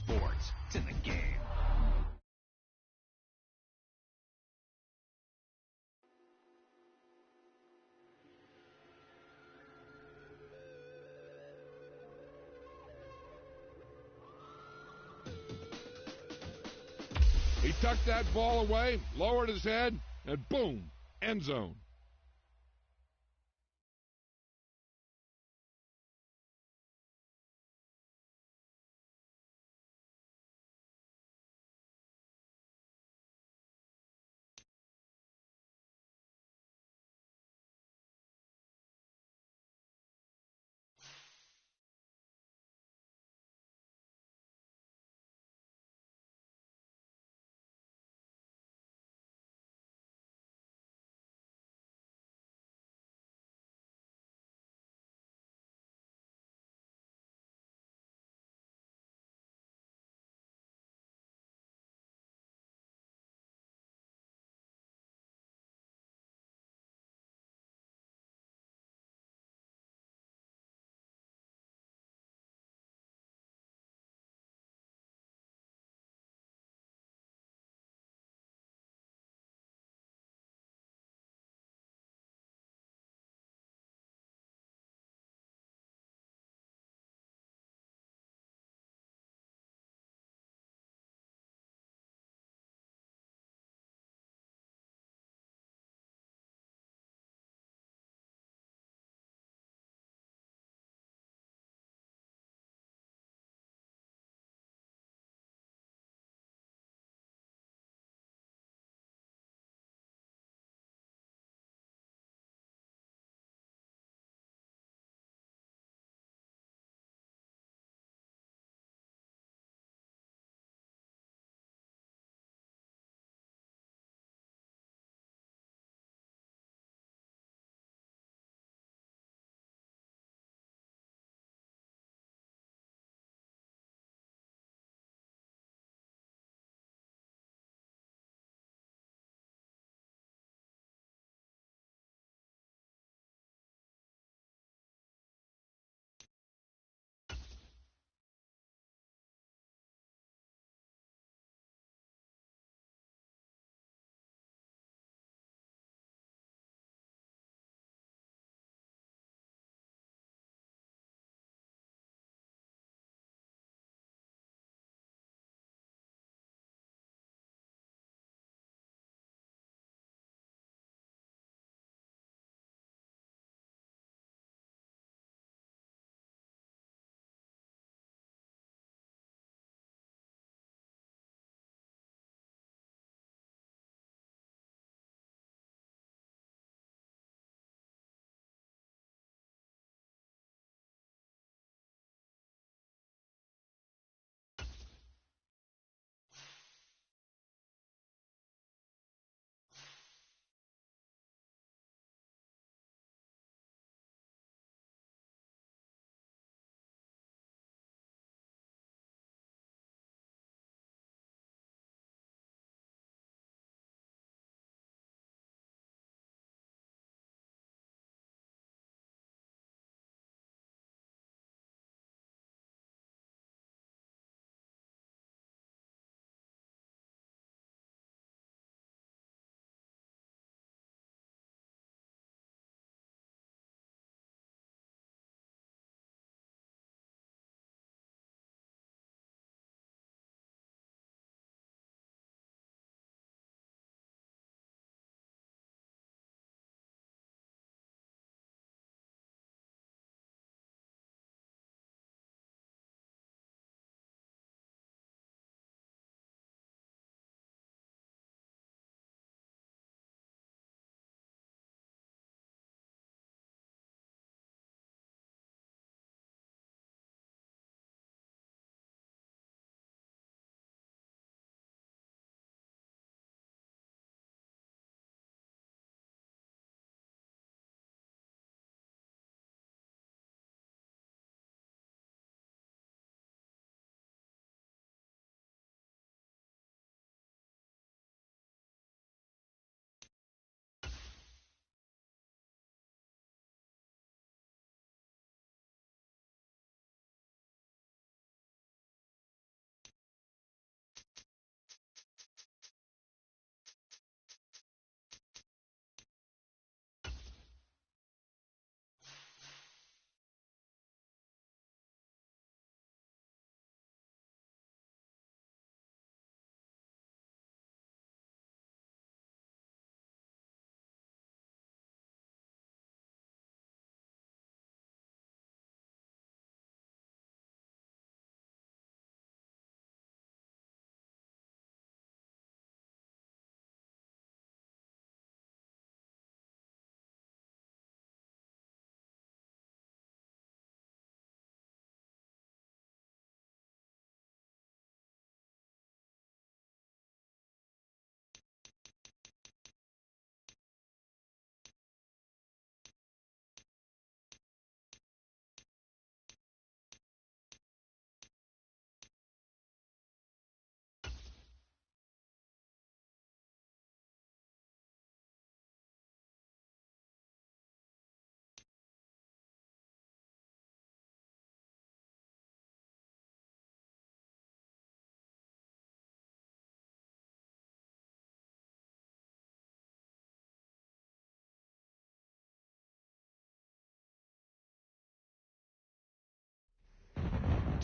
sports. It's in the game. He tucked that ball away, lowered his head, and boom, end zone.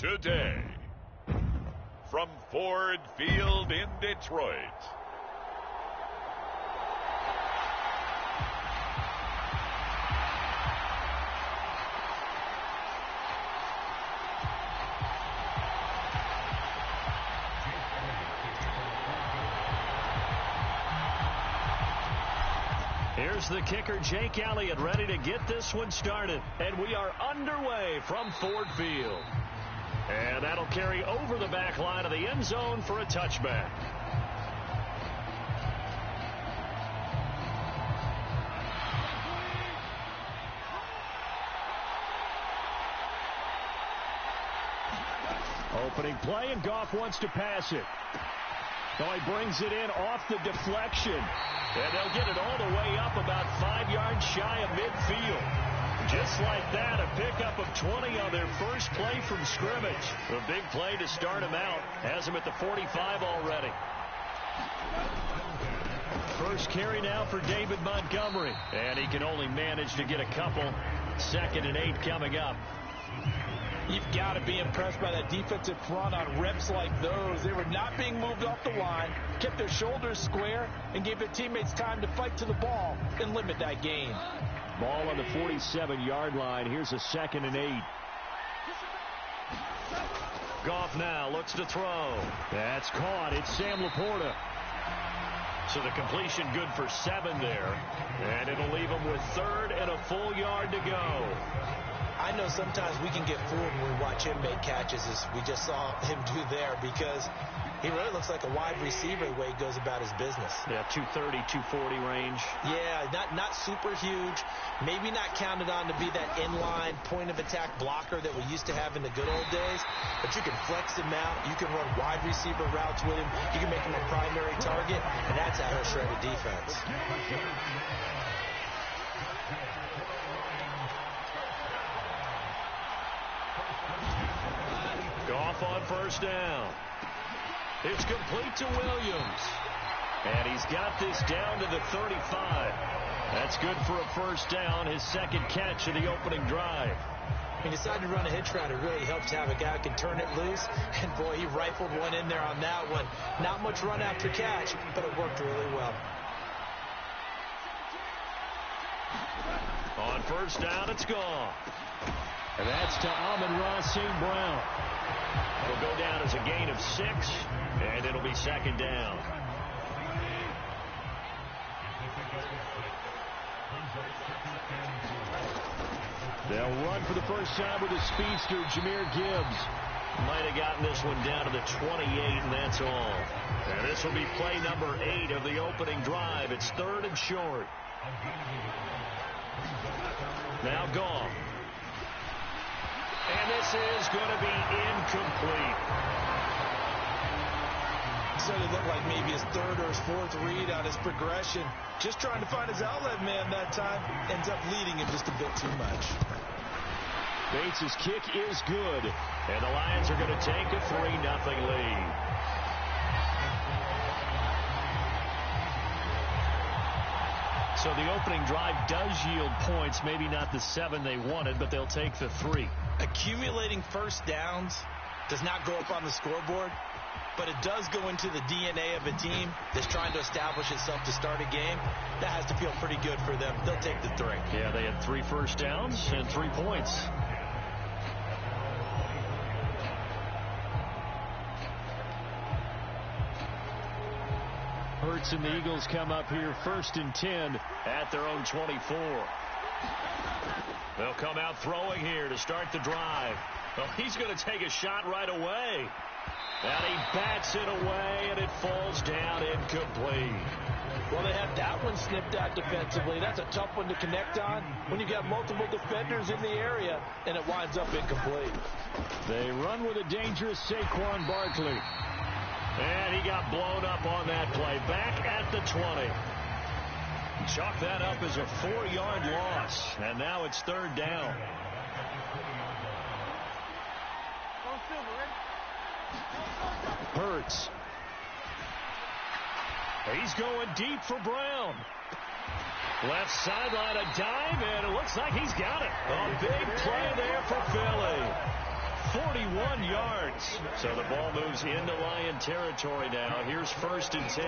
today. From Ford Field in Detroit, here's the kicker, Jake Elliott, ready to get this one started. And we are underway from Ford Field. And that'll carry over the back line of the end zone for a touchback. Opening play, and Goff wants to pass it. So he brings it in off the deflection. And they'll get it all the way up about 5 yards shy of midfield. Just like that, a pickup of 20 on their first play from scrimmage. A big play to start him out. Has him at the 45 already. First carry now for David Montgomery. And he can only manage to get a couple. 2nd and 8 coming up. You've got to be impressed by that defensive front on reps like those. They were not being moved off the line, kept their shoulders square, and gave their teammates time to fight to the ball and limit that gain. Ball on the 47-yard line. Here's a 2nd and 8. Goff now looks to throw. That's caught. It's Sam Laporta. So the completion good for 7 there. And it'll leave him with 3rd and a full yard to go. I know sometimes we can get fooled when we watch him make catches, as we just saw him do there, because he really looks like a wide receiver the way he goes about his business. Yeah, 230, 240 range. Yeah, not super huge. Maybe not counted on to be that inline point-of-attack blocker that we used to have in the good old days. But you can flex him out. You can run wide receiver routes with him. You can make him a primary target, and that's how he'll shred a defense. Goff on first down. It's complete to Williams. And he's got this down to the 35. That's good for a first down, his 2nd catch of the opening drive. He decided to run a hitch route. It really helps to have a guy who can turn it loose. And, boy, he rifled one in there on that one. Not much run after catch, but it worked really well. On first down, it's gone. And that's to Amon-Ra St. Brown. It'll go down as a gain of 6, and it'll be 2nd down. They'll run for the first time with a speedster, Jahmyr Gibbs. Might have gotten this one down to the 28, and that's all. And this will be play number 8 of the opening drive. It's 3rd and short. Now Goff. And this is going to be incomplete. So it looked like maybe his 3rd or his 4th read on his progression. Just trying to find his outlet man that time. Ends up leading him just a bit too much. Bates' kick is good. And the Lions are going to take a 3-0 lead. So the opening drive does yield points. Maybe not the 7 they wanted, but they'll take the 3. Accumulating first downs does not go up on the scoreboard, but it does go into the DNA of a team that's trying to establish itself to start a game. That has to feel pretty good for them. They'll take the 3. Yeah, they had 3 first downs and 3 points. Hurts and the Eagles come up here 1st and 10 at their own 24. They'll come out throwing here to start the drive. Well, he's going to take a shot right away. And he bats it away, and it falls down incomplete. Well, they had that one snipped out defensively. That's a tough one to connect on when you've got multiple defenders in the area, and it winds up incomplete. They run with a dangerous Saquon Barkley. And he got blown up on that play. Back at the 20. Chalk that up as a 4-yard loss. And now it's 3rd down. Hurts. He's going deep for Brown. Left sideline, a dive, and it looks like he's got it. A big play there for Philly. 41 1 yards. So the ball moves into Lion territory now. Here's 1st and 10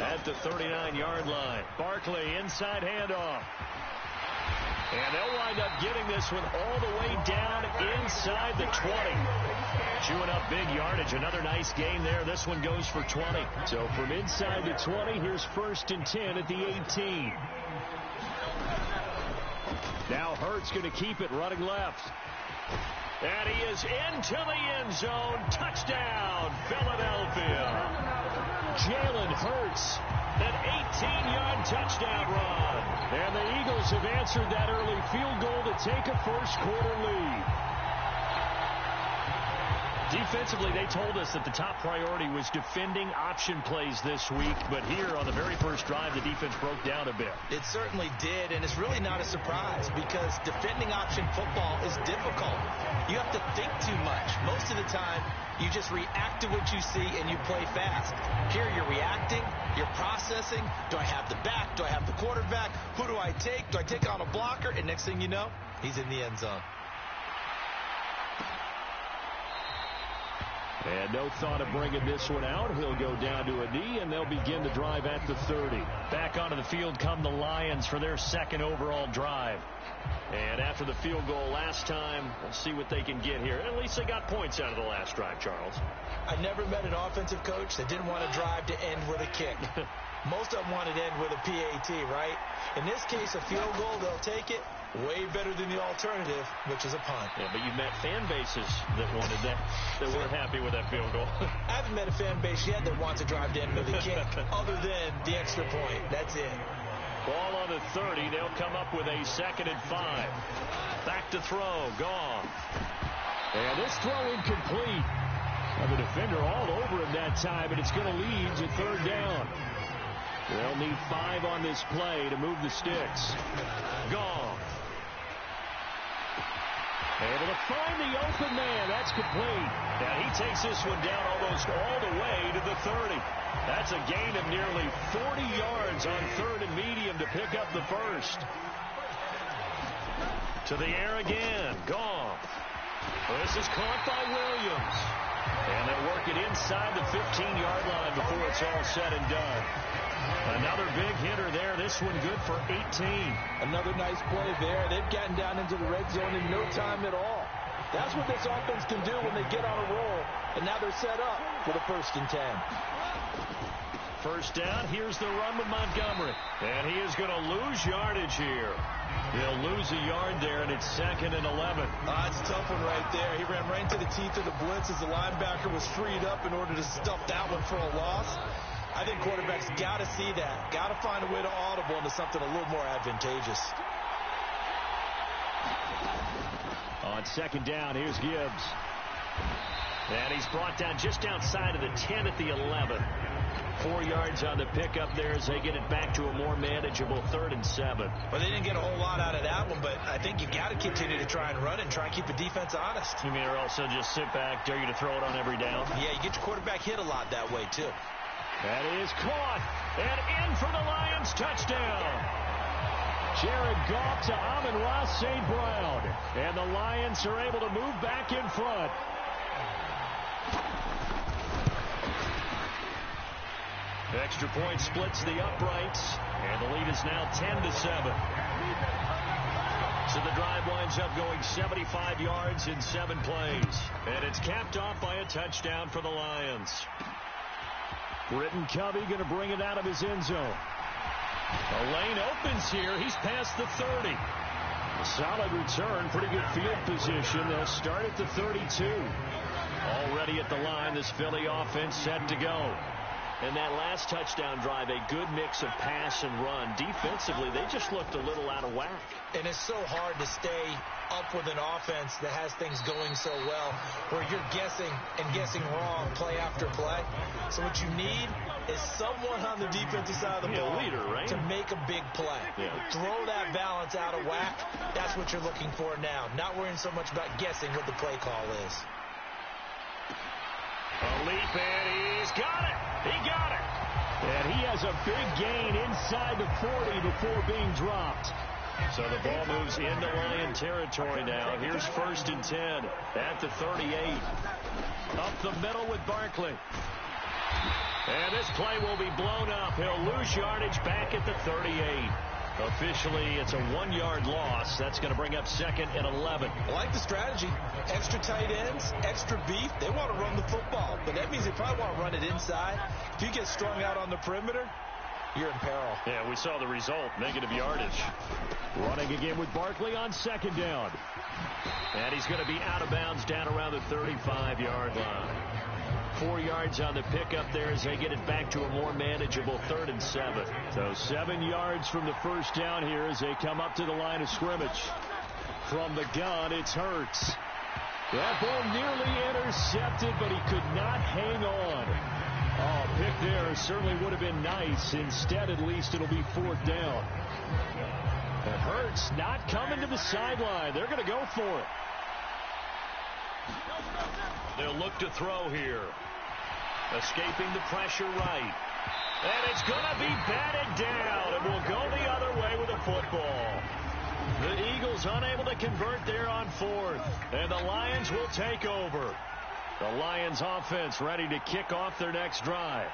at the 39-yard line. Barkley inside handoff. And they'll wind up getting this one all the way down inside the 20. Chewing up big yardage. Another nice gain there. This one goes for 20. So from inside the 20, here's 1st and 10 at the 18. Now Hurts going to keep it running left. And he is into the end zone. Touchdown, Philadelphia. Jalen Hurts, an 18-yard touchdown run. And the Eagles have answered that early field goal to take a first-quarter lead. Defensively, they told us that the top priority was defending option plays this week. But here on the very first drive, the defense broke down a bit. It certainly did, and it's really not a surprise because defending option football is difficult. You have to think too much. Most of the time, you just react to what you see and you play fast. Here you're reacting, you're processing. Do I have the back? Do I have the quarterback? Who do I take? Do I take on a blocker? And next thing you know, he's in the end zone. And no thought of bringing this one out. He'll go down to a knee, and they'll begin the drive at the 30. Back onto the field come the Lions for their second overall drive. And after the field goal last time, we'll see what they can get here. At least they got points out of the last drive, Charles. I never met an offensive coach that didn't want to drive to end with a kick. Most of them wanted to end with a PAT, right? In this case, a field goal, they'll take it. Way better than the alternative, which is a punt. Yeah, but you've met fan bases that wanted that weren't happy with that field goal. I haven't met a fan base yet that wants to drive to end with a kick, other than the extra point. That's it. Ball on the 30. They'll come up with a 2nd and 5. Back to throw. Gone. And this throw incomplete. And the defender all over him that time, and it's going to lead to 3rd down. They'll need 5 on this play to move the sticks. Gone. Able to find the open man. That's complete. Now he takes this one down almost all the way to the 30. That's a gain of nearly 40 yards on 3rd and medium to pick up the first. To the air again. Gone. This is caught by Williams. And they'll work it inside the 15-yard line before it's all said and done. Another big hitter there. This one good for 18. Another nice play there. They've gotten down into the red zone in no time at all. That's what this offense can do when they get on a roll. And now they're set up for the 1st and 10. First down. Here's the run with Montgomery. And he is going to lose yardage here. He'll lose a yard there, and it's 2nd and 11. It's a tough one right there. He ran right into the teeth of the blitz as the linebacker was freed up in order to stuff that one for a loss. I think quarterbacks got to see that. Got to find a way to audible into something a little more advantageous. On 2nd down, here's Gibbs. And he's brought down just outside of the 10 at the 11. 4 yards on the pickup there as they get it back to a more manageable 3rd and 7. Well, they didn't get a whole lot out of that one, but I think you got to continue to try and run it and try and keep the defense honest. You mean, or also just sit back, dare you to throw it on every down? Yeah, you get your quarterback hit a lot that way, too. That is caught, and in for the Lions, touchdown. Jared Goff to Amon-Ra St. Brown, and the Lions are able to move back in front. Extra point splits the uprights, and the lead is now 10-7. So the drive winds up going 75 yards in 7 plays, and it's capped off by a touchdown for the Lions. Britton Covey going to bring it out of his end zone. The lane opens here. He's past the 30. A solid return. Pretty good field position. They'll start at the 32. Already at the line, this Philly offense set to go. And that last touchdown drive, a good mix of pass and run. Defensively, they just looked a little out of whack. And it's so hard to stay up with an offense that has things going so well, where you're guessing and guessing wrong play after play. So what you need is someone on the defensive side of the ball leader, right? to make a big play. Yeah. Throw that balance out of whack. That's what you're looking for now. Not worrying so much about guessing what the play call is. A leap, and he's got it. He got it. And he has a big gain inside the 40 before being dropped. So the ball moves into Lion territory now. Here's 1st and 10 at the 38. Up the middle with Barkley. And this play will be blown up. He'll lose yardage back at the 38. Officially, it's a 1-yard loss. That's going to bring up 2nd and 11. I like the strategy. Extra tight ends, extra beef. They want to run the football, but that means they probably want to run it inside. If you get strung out on the perimeter, you're in peril. Yeah, we saw the result. Negative yardage. Running again with Barkley on 2nd down. And he's going to be out of bounds down around the 35-yard line. 4 yards on the pickup there as they get it back to a more manageable 3rd and 7. So 7 yards from the first down here as they come up to the line of scrimmage. From the gun, it's Hurts. That ball nearly intercepted, but he could not hang on. Oh, pick there certainly would have been nice. Instead, at least it'll be 4th down. And Hurts not coming to the sideline. They're going to go for it. They'll look to throw here. Escaping the pressure right. And it's going to be batted down. And will go the other way with the football. The Eagles unable to convert there on 4th. And the Lions will take over. The Lions offense ready to kick off their next drive.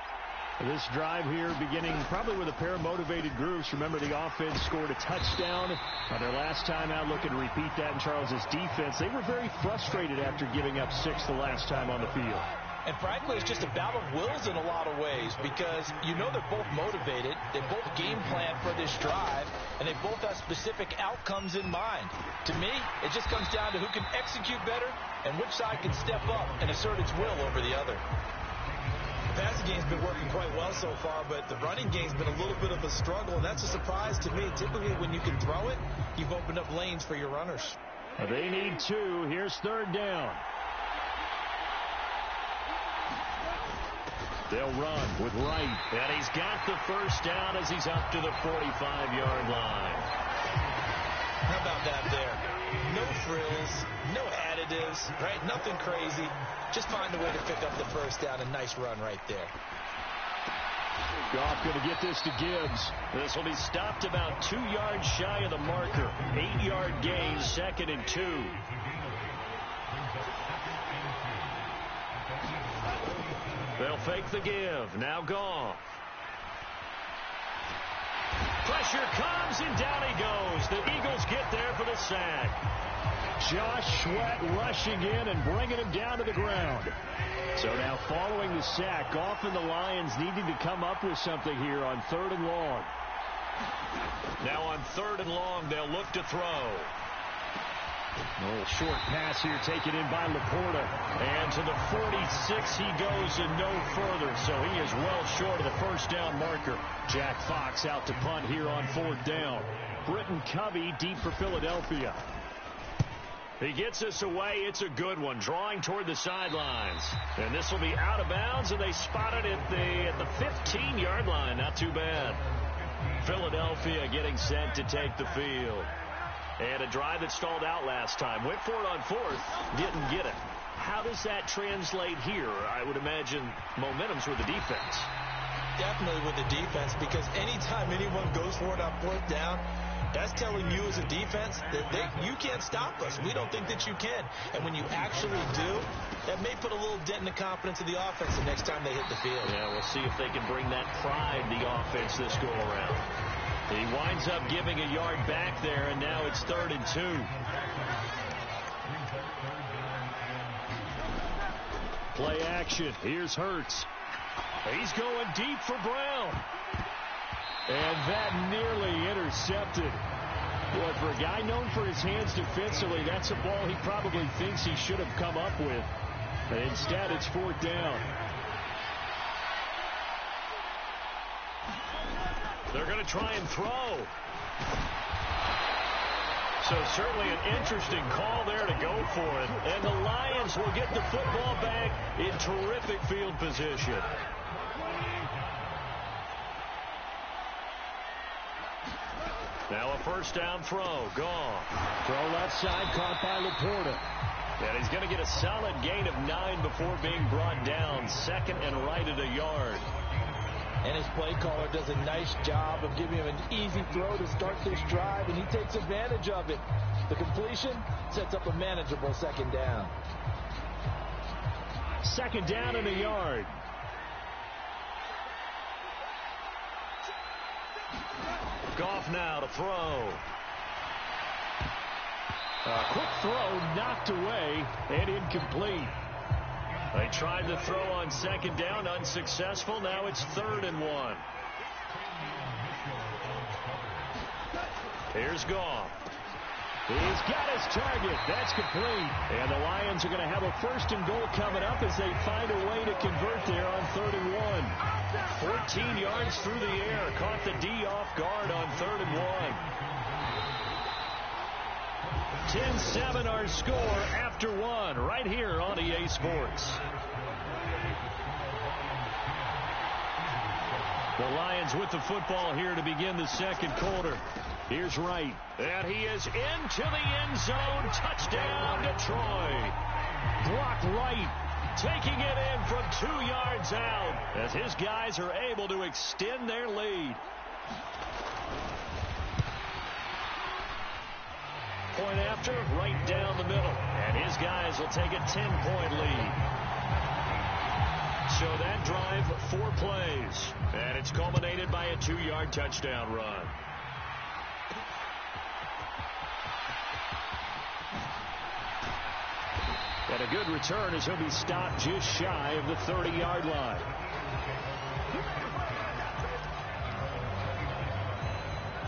This drive here beginning probably with a pair of motivated groups. Remember, the offense scored a touchdown on their last time out. Looking to repeat that in Charles's defense. They were very frustrated after giving up 6 the last time on the field. And frankly, it's just a battle of wills in a lot of ways because you know they're both motivated. They both game plan for this drive, and they both have specific outcomes in mind. To me, it just comes down to who can execute better and which side can step up and assert its will over the other. The passing game's been working quite well so far, but the running game's been a little bit of a struggle, and that's a surprise to me. Typically, when you can throw it, you've opened up lanes for your runners. They need 2. Here's 3rd down. They'll run with Wright. And he's got the first down as he's up to the 45-yard line. How about that there? No frills, no additives, right? Nothing crazy. Just find a way to pick up the first down. A nice run right there. Goff going to get this to Gibbs. This will be stopped about 2 yards shy of the marker. 8-yard gain, 2nd and 2. They'll fake the give. Now Goff. Pressure comes, and down he goes. The Eagles get there for the sack. Josh Sweat rushing in and bringing him down to the ground. So now following the sack, Goff and the Lions needing to come up with something here on 3rd and long. Now on 3rd and long, they'll look to throw. A little short pass here taken in by Laporta. And to the 46 he goes and no further. So he is well short of the first down marker. Jack Fox out to punt here on 4th down. Britton Covey deep for Philadelphia. He gets us away. It's a good one. Drawing toward the sidelines. And this will be out of bounds, and they spot it at the 15-yard line. Not too bad. Philadelphia getting set to take the field. And a drive that stalled out last time. Went for it on 4th. Didn't get it. How does that translate here? I would imagine momentum's with the defense. Definitely with the defense, because anytime anyone goes for it on 4th down, that's telling you as a defense that you can't stop us. We don't think that you can. And when you actually do, that may put a little dent in the confidence of the offense the next time they hit the field. Yeah, we'll see if they can bring that pride the offense this go around. He winds up giving a yard back there, and now it's 3rd and 2. Play action. Here's Hurts. He's going deep for Brown. And that nearly intercepted. Boy, for a guy known for his hands defensively, that's a ball he probably thinks he should have come up with. But instead, it's 4th down. They're going to try and throw. So certainly an interesting call there to go for it. And the Lions will get the football back in terrific field position. Now a first down throw. Gone. Throw left side caught by Laporta. And he's going to get a solid gain of 9 before being brought down. 2nd and right at a yard. And his play caller does a nice job of giving him an easy throw to start this drive, and he takes advantage of it. The completion sets up a manageable second down. Second down and a yard. Goff now to throw. A quick throw knocked away and incomplete. They tried to throw on second down, unsuccessful. Now it's 3rd and 1. Here's Goff. He's got his target. That's complete. And the Lions are going to have a 1st and goal coming up as they find a way to convert there on 3rd and 1. 14 yards through the air. Caught the D off guard on 3rd and 1. 10-7 our score after 1 right here on EA Sports. The Lions with the football here to begin the second quarter. Here's Wright. And he is into the end zone. Touchdown, Detroit. Brock Wright taking it in from 2 yards out as his guys are able to extend their lead. Point after, right down the middle. And his guys will take a 10-point lead. So that drive, 4 plays. And it's culminated by a 2-yard touchdown run. And a good return as he'll be stopped just shy of the 30-yard line.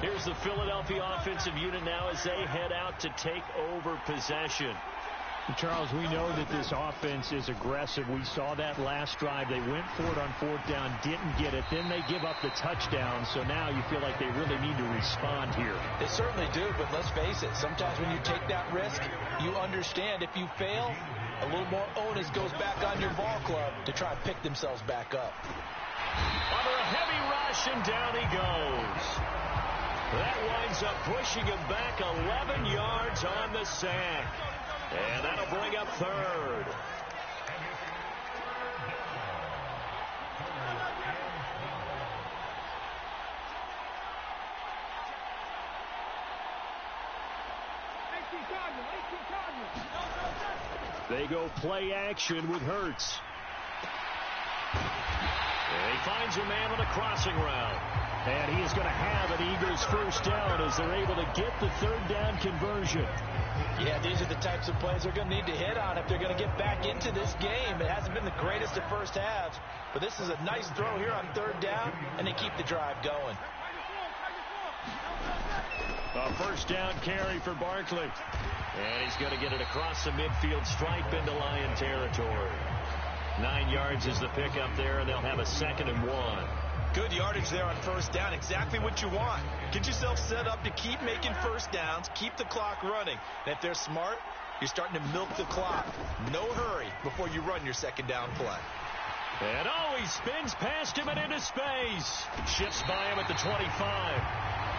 Here's the Philadelphia offensive unit now as they head out to take over possession. Charles, we know that this offense is aggressive. We saw that last drive. They went for it on 4th down, didn't get it. Then they give up the touchdown. So now you feel like they really need to respond here. They certainly do, but let's face it. Sometimes when you take that risk, you understand if you fail, a little more onus goes back on your ball club to try and pick themselves back up. Under a heavy rush, and down he goes. That winds up pushing him back 11 yards on the sack. And that'll bring up 3rd. They go play action with Hurts. And he finds a man on a crossing route. And he is going to have an Eagles 1st down as they're able to get the 3rd down conversion. Yeah, these are the types of plays they're going to need to hit on if they're going to get back into this game. It hasn't been the greatest of first halves, but this is a nice throw here on 3rd down, and they keep the drive going. A 1st down carry for Barkley. And he's going to get it across the midfield stripe into Lion territory. 9 yards is the pickup there, and they'll have a 2nd and 1. Good yardage there on 1st down. Exactly what you want. Get yourself set up to keep making 1st downs, keep the clock running. And if they're smart, you're starting to milk the clock. No hurry before you run your 2nd down play. And he spins past him and into space. Shifts by him at the 25.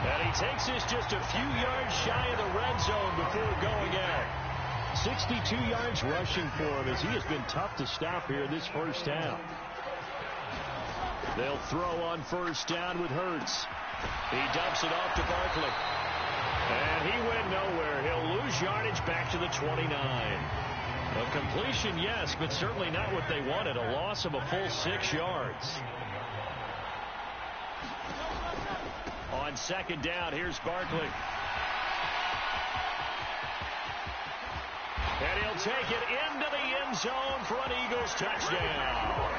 And he takes this just a few yards shy of the red zone before going out. 62 yards rushing for him as he has been tough to stop here this 1st half. They'll throw on 1st down with Hurts. He dumps it off to Barkley. And he went nowhere. He'll lose yardage back to the 29. A completion, yes, but certainly not what they wanted. A loss of a full 6 yards. On 2nd down, here's Barkley. And he'll take it into the end zone for an Eagles touchdown.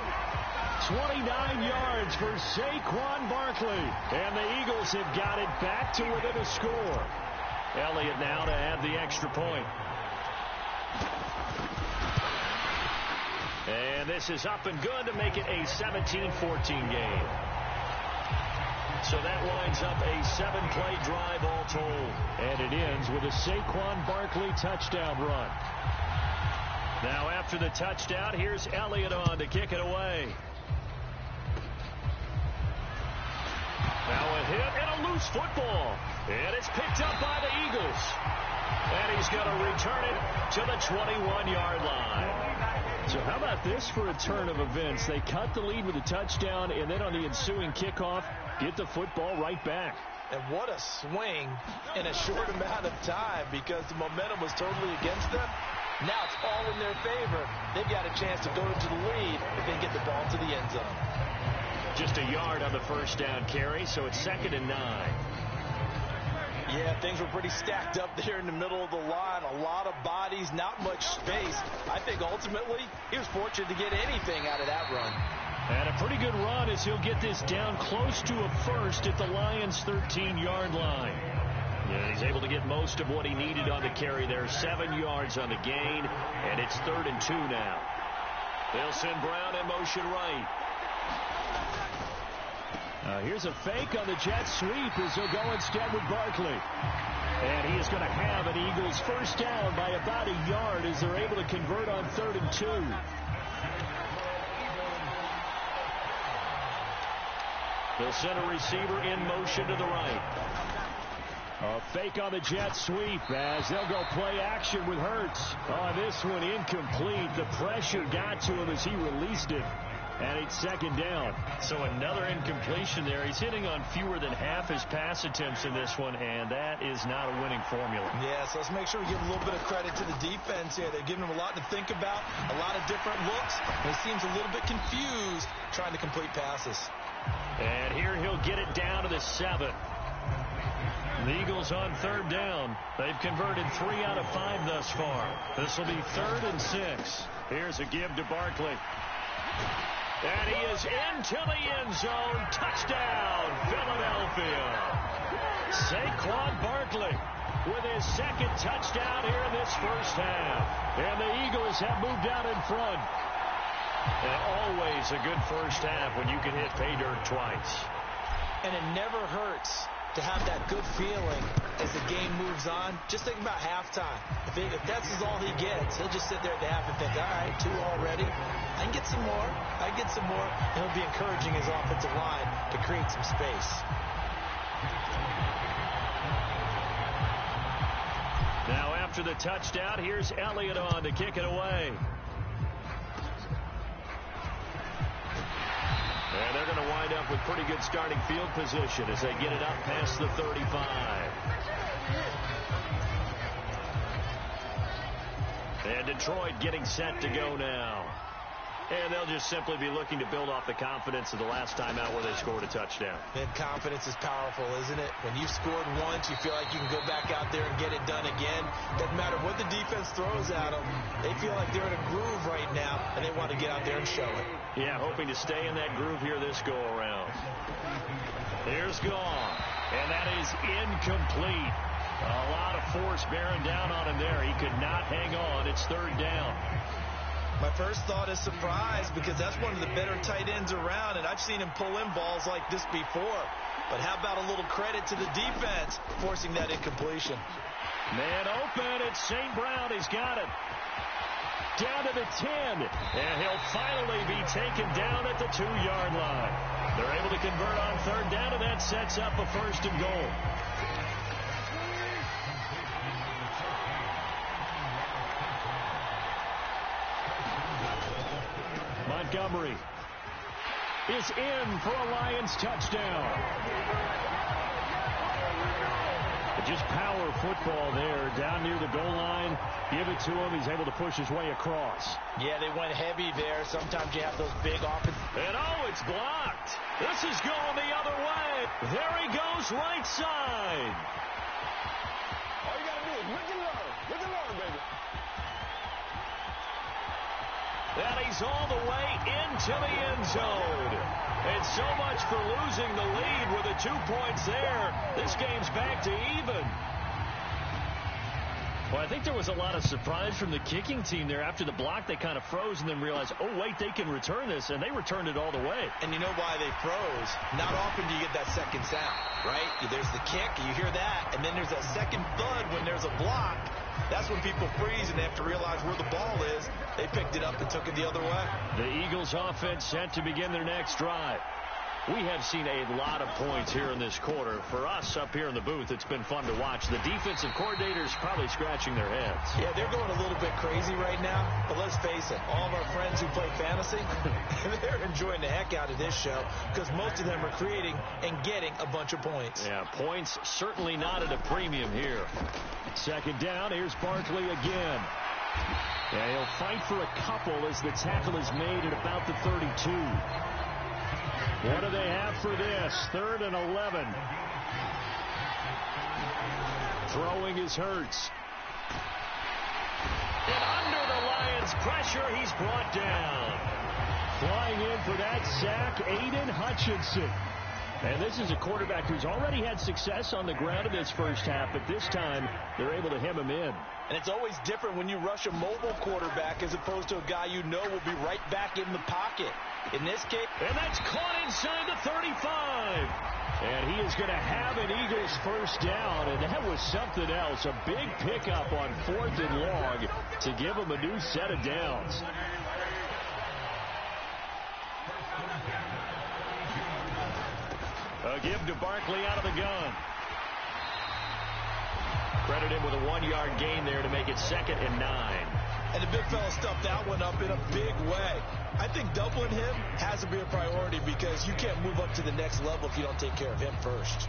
29 yards for Saquon Barkley. And the Eagles have got it back to within a score. Elliott now to add the extra point. And this is up and good to make it a 17-14 game. So that winds up a 7-play drive all told. And it ends with a Saquon Barkley touchdown run. Now after the touchdown, here's Elliott on to kick it away. Now a hit and a loose football. And it's picked up by the Eagles. And he's going to return it to the 21-yard line. So how about this for a turn of events? They cut the lead with a touchdown, and then on the ensuing kickoff, get the football right back. And what a swing in a short amount of time, because the momentum was totally against them. Now it's all in their favor. They've got a chance to go into the lead if they get the ball to the end zone. Just a yard on the first down carry, so it's 2nd and 9. Yeah, things were pretty stacked up there in the middle of the line. A lot of bodies, not much space. I think ultimately he was fortunate to get anything out of that run. And a pretty good run as he'll get this down close to a first at the Lions' 13-yard line. Yeah, he's able to get most of what he needed on the carry there. 7 yards on the gain, and it's 3rd and 2 now. They'll send Brown in motion right. Here's a fake on the jet sweep as he'll go instead with Barkley. And he is going to have an Eagles first down by about a yard as they're able to convert on 3rd and 2. They'll send a receiver in motion to the right. A fake on the jet sweep as they'll go play action with Hurts. Oh, this one incomplete. The pressure got to him as he released it. And it's 2nd down. So another incompletion there. He's hitting on fewer than half his pass attempts in this one, and that is not a winning formula. Yeah, so let's make sure we give a little bit of credit to the defense here. They're giving him a lot to think about, a lot of different looks. And he seems a little bit confused trying to complete passes. And here he'll get it down to the 7. The Eagles on 3rd down. They've converted 3 out of 5 thus far. This will be 3rd and 6. Here's a give to Barkley. And he is into the end zone. Touchdown, Philadelphia. Saquon Barkley with his 2nd touchdown here in this first half. And the Eagles have moved out in front. And always a good first half when you can hit pay dirt twice. And it never hurts to have that good feeling as the game moves on. Just think about halftime. If that's all he gets, he'll just sit there at the half and think, all right, 2 already. I can get some more. I can get some more. And he'll be encouraging his offensive line to create some space. Now after the touchdown, here's Elliott on to kick it away. And they're going to wind up with pretty good starting field position as they get it up past the 35. And Detroit getting set to go now. And they'll just simply be looking to build off the confidence of the last time out where they scored a touchdown. And confidence is powerful, isn't it? When you've scored once, you feel like you can go back out there and get it done again. Doesn't matter what the defense throws at them. They feel like they're in a groove right now, and they want to get out there and show it. Yeah, hoping to stay in that groove here this go-around. Here's Gone, and that is incomplete. A lot of force bearing down on him there. He could not hang on. It's 3rd down. My first thought is surprise, because that's one of the better tight ends around, and I've seen him pull in balls like this before. But how about a little credit to the defense forcing that incompletion? Man open, it's St. Brown. He's got it. Down to the 10, and he'll finally be taken down at the 2-yard line. They're able to convert on 3rd down, and that sets up a 1st and goal. Montgomery is in for a Lions touchdown. Just power football there, down near the goal line. Give it to him. He's able to push his way across. Yeah, they went heavy there. Sometimes you have those big offenses. And oh, it's blocked. This is going the other way. There he goes, right side. All you got to do is look and learn. Look and learn, baby. And he's all the way into the end zone. And so much for losing the lead with the 2 points there. This game's back to even. Well, I think there was a lot of surprise from the kicking team there. After the block, they kind of froze and then realized, oh, wait, they can return this. And they returned it all the way. And you know why they froze? Not often do you get that second sound, right? There's the kick, you hear that, and then there's that second thud when there's a block. That's when people freeze and they have to realize where the ball is. They picked it up and took it the other way. The Eagles offense set to begin their next drive. We have seen a lot of points here in this quarter. For us up here in the booth, it's been fun to watch. The defensive coordinators probably scratching their heads. Yeah, they're going a little bit crazy right now. But let's face it, all of our friends who play fantasy, they're enjoying the heck out of this show because most of them are creating and getting a bunch of points. Yeah, points certainly not at a premium here. Second down, here's Barkley again. Yeah, he'll fight for a couple as the tackle is made at about the 32. What do they have for this? 3rd and 11. Throwing is Hurts. And under the Lions' pressure, he's brought down. Flying in for that sack, Aiden Hutchinson. And this is a quarterback who's already had success on the ground in this first half, but this time they're able to hem him in. And it's always different when you rush a mobile quarterback as opposed to a guy you know will be right back in the pocket. In this case, and that's caught inside the 35. And he is going to have an Eagles first down, and that was something else. A big pickup on 4th and long to give him a new set of downs. A give to Barkley out of the gun. Credit him with a 1-yard gain there to make it 2nd and 9. And the big fella stuffed that one up in a big way. I think doubling him has to be a priority because you can't move up to the next level if you don't take care of him first.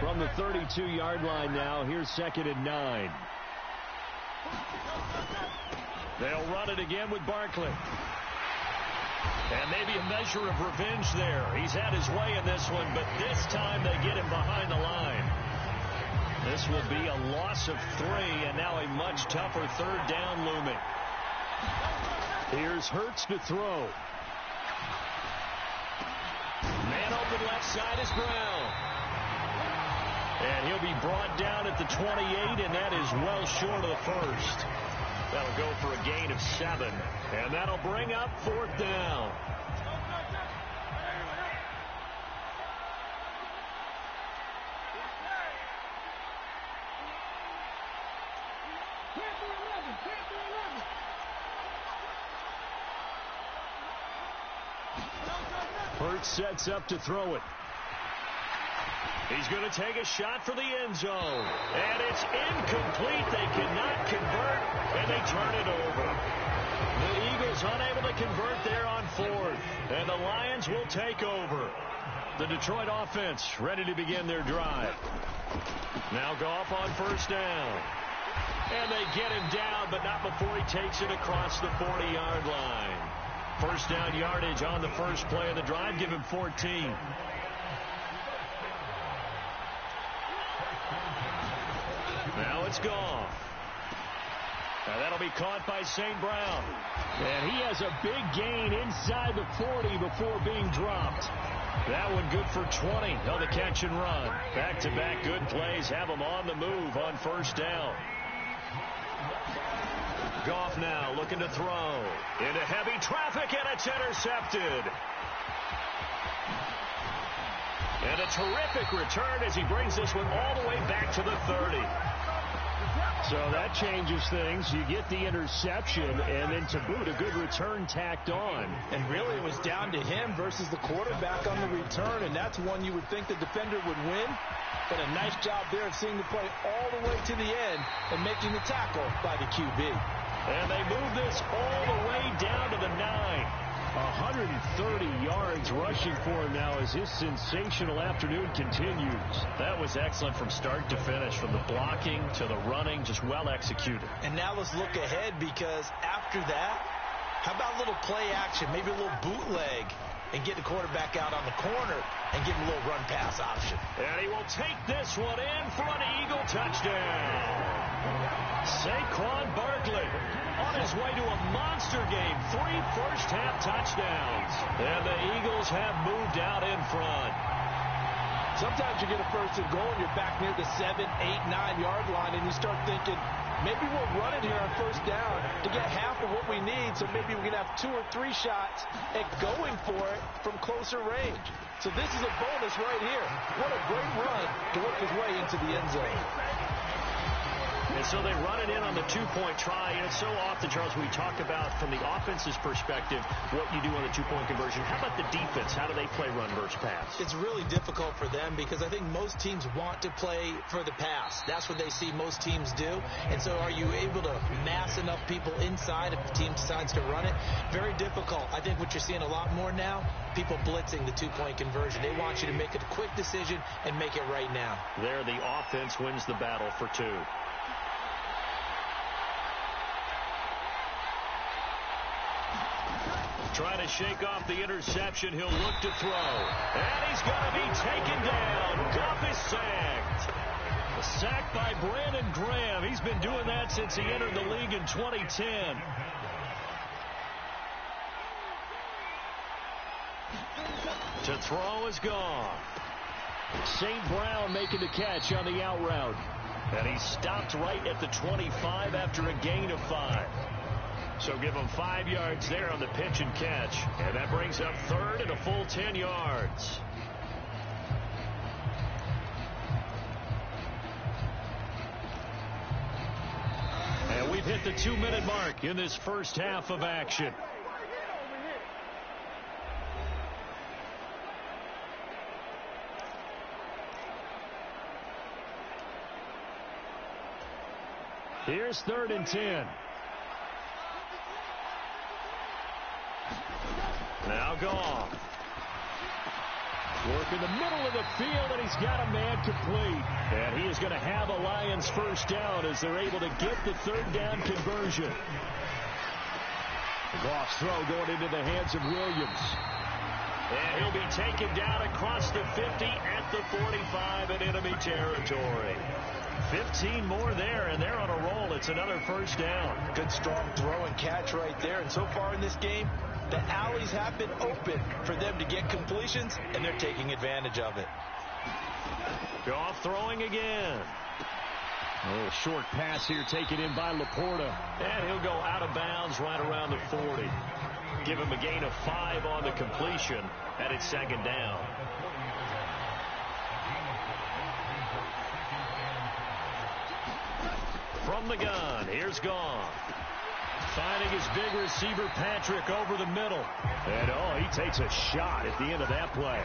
From the 32-yard line now, here's 2nd and 9. They'll run it again with Barkley. And maybe a measure of revenge there. He's had his way in this one, but this time they get him behind the line. This will be a loss of 3, and now a much tougher 3rd down looming. Here's Hurts to throw. Man open left side is Brown. And he'll be brought down at the 28, and that is well short of the first. That'll go for a gain of 7, and that'll bring up 4th down. Hurts sets up to throw it. He's going to take a shot for the end zone. And it's incomplete. They cannot convert, and they turn it over. The Eagles unable to convert there on 4th. And the Lions will take over. The Detroit offense ready to begin their drive. Now Goff on 1st down. And they get him down, but not before he takes it across the 40-yard line. First down yardage on the first play of the drive. Give him 14. Now it's Goff. Now that'll be caught by St. Brown. And he has a big gain inside the 40 before being dropped. That one good for 20. Held the catch and run. Back-to-back good plays have him on the move on 1st down. Goff now looking to throw. Into heavy traffic, and it's intercepted. And a terrific return as he brings this one all the way back to the 30. So that changes things. You get the interception, and then to boot, a good return tacked on. And really, it was down to him versus the quarterback on the return, and that's one you would think the defender would win. But a nice job there of seeing the play all the way to the end and making the tackle by the QB. And they move this all the way down to the 9. 130 yards rushing for him now as his sensational afternoon continues. That was excellent from start to finish, from the blocking to the running, just well executed. And now let's look ahead, because after that, how about a little play action, maybe a little bootleg, and get the quarterback out on the corner and give him a little run-pass option. And he will take this one in for an Eagle touchdown. Saquon Barkley on his way to a monster game. 3 first-half touchdowns. And the Eagles have moved out in front. Sometimes you get a first and goal and you're back near the 7, 8, 9-yard line, and you start thinking, maybe we'll run it here on 1st down to get half of what we need, so maybe we can have 2 or 3 shots at going for it from closer range. So this is a bonus right here. What a great run to work his way into the end zone. And And so they run it in on the two-point try. And it's so often, Charles, we talk about from the offense's perspective what you do on the two-point conversion. How about the defense? How do they play run versus pass? It's really difficult for them because I think most teams want to play for the pass. That's what they see most teams do. And so are you able to mass enough people inside if the team decides to run it? Very difficult. I think what you're seeing a lot more now, people blitzing the two-point conversion. They want you to make a quick decision and make it right now. There, the offense wins the battle for two. Trying to shake off the interception. He'll look to throw. And he's going to be taken down. Goff is sacked. A sack by Brandon Graham. He's been doing that since he entered the league in 2010. To throw is gone. St. Brown making the catch on the out route. And he stopped right at the 25 after a gain of 5. So give him 5 yards there on the pitch and catch. And that brings up third and a full 10 yards. And we've hit the 2-minute mark in this first half of action. Here's 3rd and 10. Now Goff. Work in the middle of the field, and he's got a man complete. And he is going to have a Lions first down as they're able to get the 3rd down conversion. Goff's throw going into the hands of Williams. And he'll be taken down across the 50 at the 45 in enemy territory. 15 more there, and they're on a roll. It's another first down. Good, strong throw and catch right there. And so far in this game, the alleys have been open for them to get completions, and they're taking advantage of it. Goff throwing again. A little short pass here taken in by Laporta. And he'll go out of bounds right around the 40. Give him a gain of 5 on the completion, and it's 2nd down. From the gun, here's Goff. Finding his big receiver, Patrick, over the middle. And, he takes a shot at the end of that play.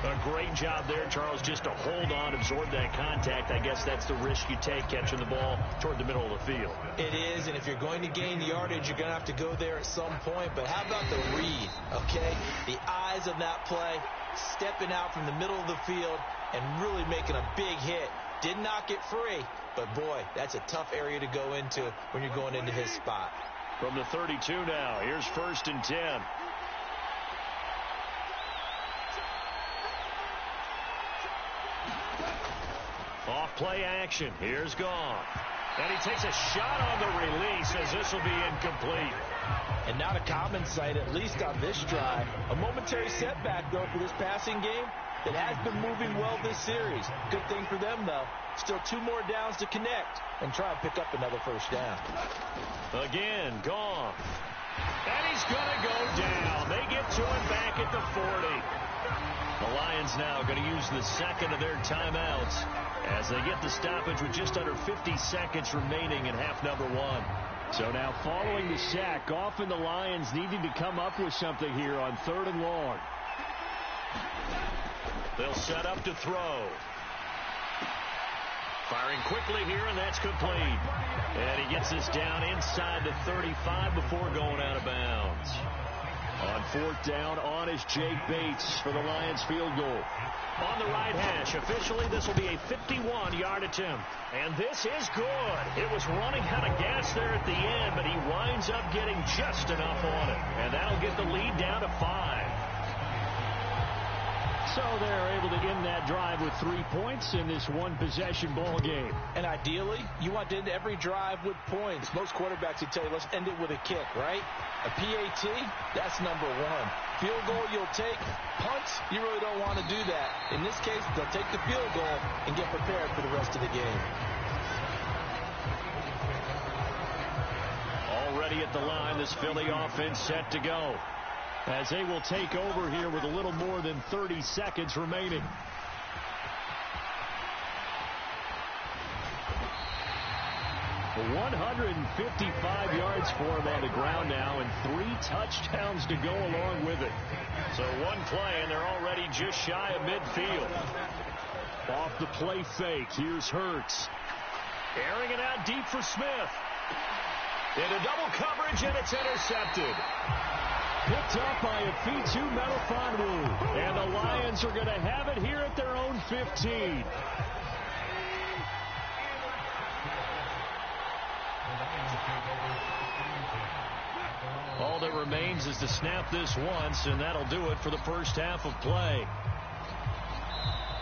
A great job there, Charles, just to hold on, absorb that contact. I guess that's the risk you take catching the ball toward the middle of the field. It is, and if you're going to gain yardage, you're going to have to go there at some point. But how about the read, okay? The eyes of that play, stepping out from the middle of the field and really making a big hit. Did not get free, but boy, that's a tough area to go into when you're going into his spot. From the 32 now, here's 1st and 10. Off play action. Here's Goff. And he takes a shot on the release as this will be incomplete. And not a common sight, at least on this drive. A momentary setback, though, for this passing game that has been moving well this series. Good thing for them, though. Still 2 more downs to connect and try and pick up another first down. Again, Goff. And he's going to go down. They get to him back at the 40. The Lions now going to use the second of their timeouts as they get the stoppage with just under 50 seconds remaining in half number 1. So now following the sack, Goff and the Lions needing to come up with something here on 3rd and long. They'll set up to throw. Firing quickly here, and that's complete. And he gets this down inside the 35 before going out of bounds. On 4th down, on is Jake Bates for the Lions field goal. On the right hash, officially this will be a 51-yard attempt. And this is good. It was running out of gas there at the end, but he winds up getting just enough on it. And that'll get the lead down to 5. So they're able to end that drive with 3 points in this one-possession ball game. And ideally, you want to end every drive with points. Most quarterbacks would tell you, let's end it with a kick, right? A PAT, that's number 1. Field goal you'll take. Punts, you really don't want to do that. In this case, they'll take the field goal and get prepared for the rest of the game. Already at the line, this Philly offense set to go, as they will take over here with a little more than 30 seconds remaining. 155 yards for him on the ground now, and 3 touchdowns to go along with it. So one play, and they're already just shy of midfield. Off the play fake, here's Hurts. Airing it out deep for Smith. Into double coverage, and it's intercepted. Picked up by Afitu Melifonwu. And the Lions are going to have it here at their own 15. All that remains is to snap this once, and that'll do it for the first half of play.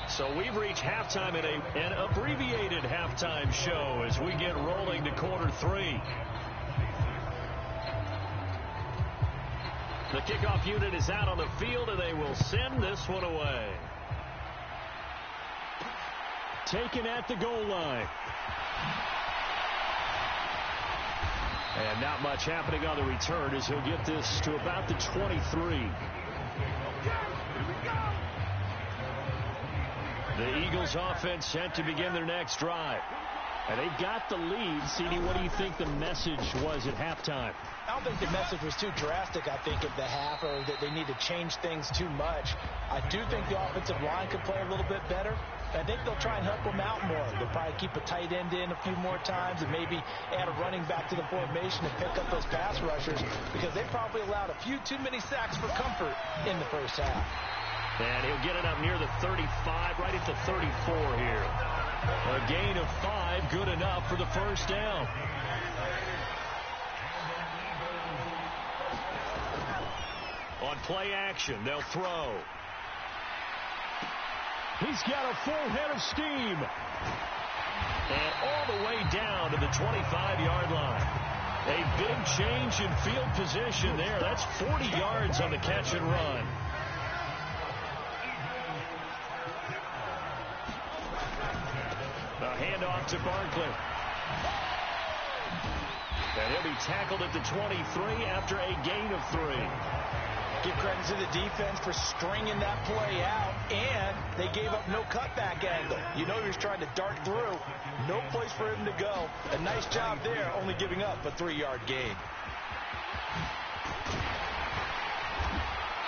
So we've reached halftime in an abbreviated halftime show as we get rolling to quarter 3. The kickoff unit is out on the field, and they will send this one away. Taken at the goal line. And not much happening on the return as he'll get this to about the 23. The Eagles offense set to begin their next drive. And they've got the lead. CD, what do you think the message was at halftime? I don't think the message was too drastic, I think, at the half, or that they need to change things too much. I do think the offensive line could play a little bit better. I think they'll try and help them out more. They'll probably keep a tight end in a few more times and maybe add a running back to the formation and pick up those pass rushers, because they probably allowed a few too many sacks for comfort in the first half. And he'll get it up near the 35, right at the 34 here. A gain of 5, good enough for the first down. On play action, they'll throw. He's got a full head of steam. And all the way down to the 25-yard line. A big change in field position there. That's 40 yards on the catch and run. A handoff to Barkley. And he'll be tackled at the 23 after a gain of 3. Give credit to the defense for stringing that play out, and they gave up no cutback angle. You know he was trying to dart through. No place for him to go. A nice job there, only giving up a 3-yard gain.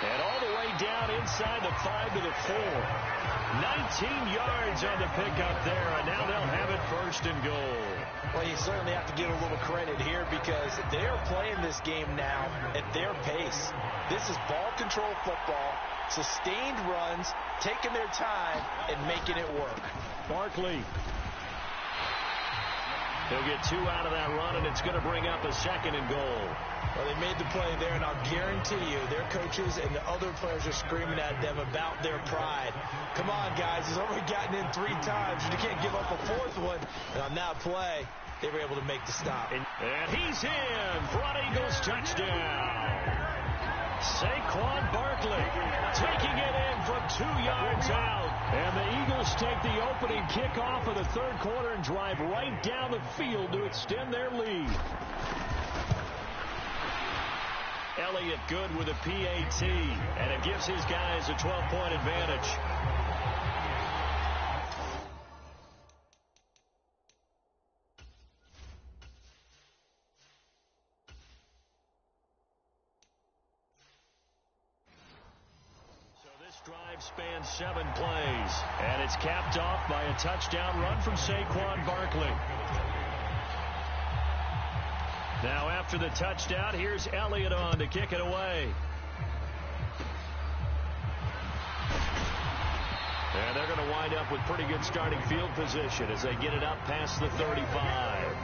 And all the way down inside the 5 to the 4. 19 yards on the pickup there, and now they'll have it first and goal. Well, you certainly have to give a little credit here because they're playing this game now at their pace. This is ball control football, sustained runs, taking their time, and making it work. Barkley. He'll get 2 out of that run, and it's going to bring up a 2nd and goal. Well, they made the play there, and I'll guarantee you their coaches and the other players are screaming at them about their pride. Come on, guys. He's already gotten in 3 times. You can't give up a 4th one. And on that play, they were able to make the stop. And he's in for an Eagles touchdown. Saquon Barkley taking it in from 2 yards out. And the Eagles take the opening kickoff of the 3rd quarter and drive right down the field to extend their lead. Elliott good with a PAT, and it gives his guys a 12-point advantage. So this drive spans 7 plays, and it's capped off by a touchdown run from Saquon Barkley. Now after the touchdown, here's Elliott on to kick it away. And they're going to wind up with pretty good starting field position as they get it up past the 35.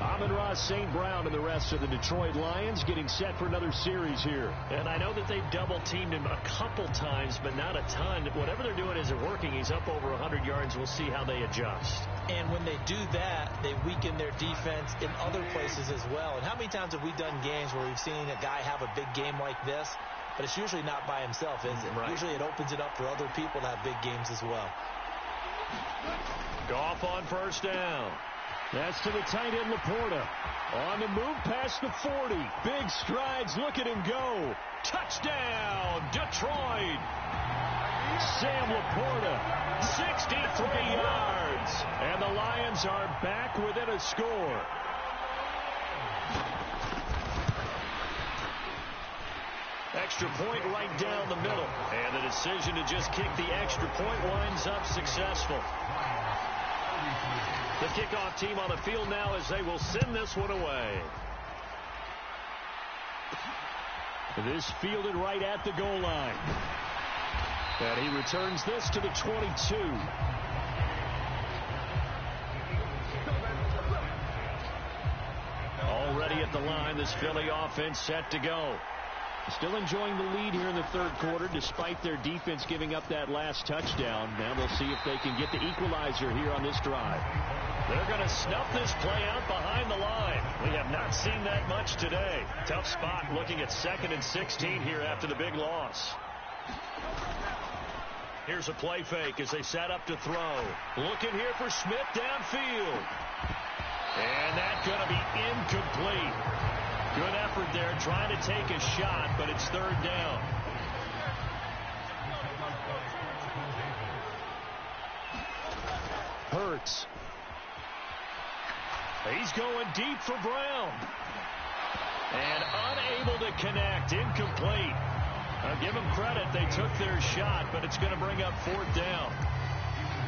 Amon-Ra St. Brown and the rest of the Detroit Lions getting set for another series here. And I know that they've double-teamed him a couple times, but not a ton. Whatever they're doing isn't working. He's up over 100 yards. We'll see how they adjust. And when they do that, they weaken their defense in other places as well. And how many times have we done games where we've seen a guy have a big game like this, but it's usually not by himself, is it? Right. Usually it opens it up for other people to have big games as well. Goff on first down. That's to the tight end, Laporta. On the move past the 40. Big strides. Look at him go. Touchdown, Detroit. Sam Laporta. 63 yards. And the Lions are back within a score. Extra point right down the middle. And the decision to just kick the extra point winds up successful. The kickoff team on the field now as they will send this one away. This fielded right at the goal line. And he returns this to the 22. Already at the line, this Philly offense set to go. Still enjoying the lead here in the third quarter despite their defense giving up that last touchdown. Now we'll see if they can get the equalizer here on this drive. They're going to snuff this play out behind the line. We have not seen that much today. Tough spot looking at 2nd and 16 here after the big loss. Here's a play fake as they set up to throw. Looking here for Smith downfield. And that's going to be incomplete. Good effort there trying to take a shot, but it's 3rd down. Hurts. He's going deep for Brown. And unable to connect. Incomplete. I'll give them credit. They took their shot, but it's going to bring up 4th down.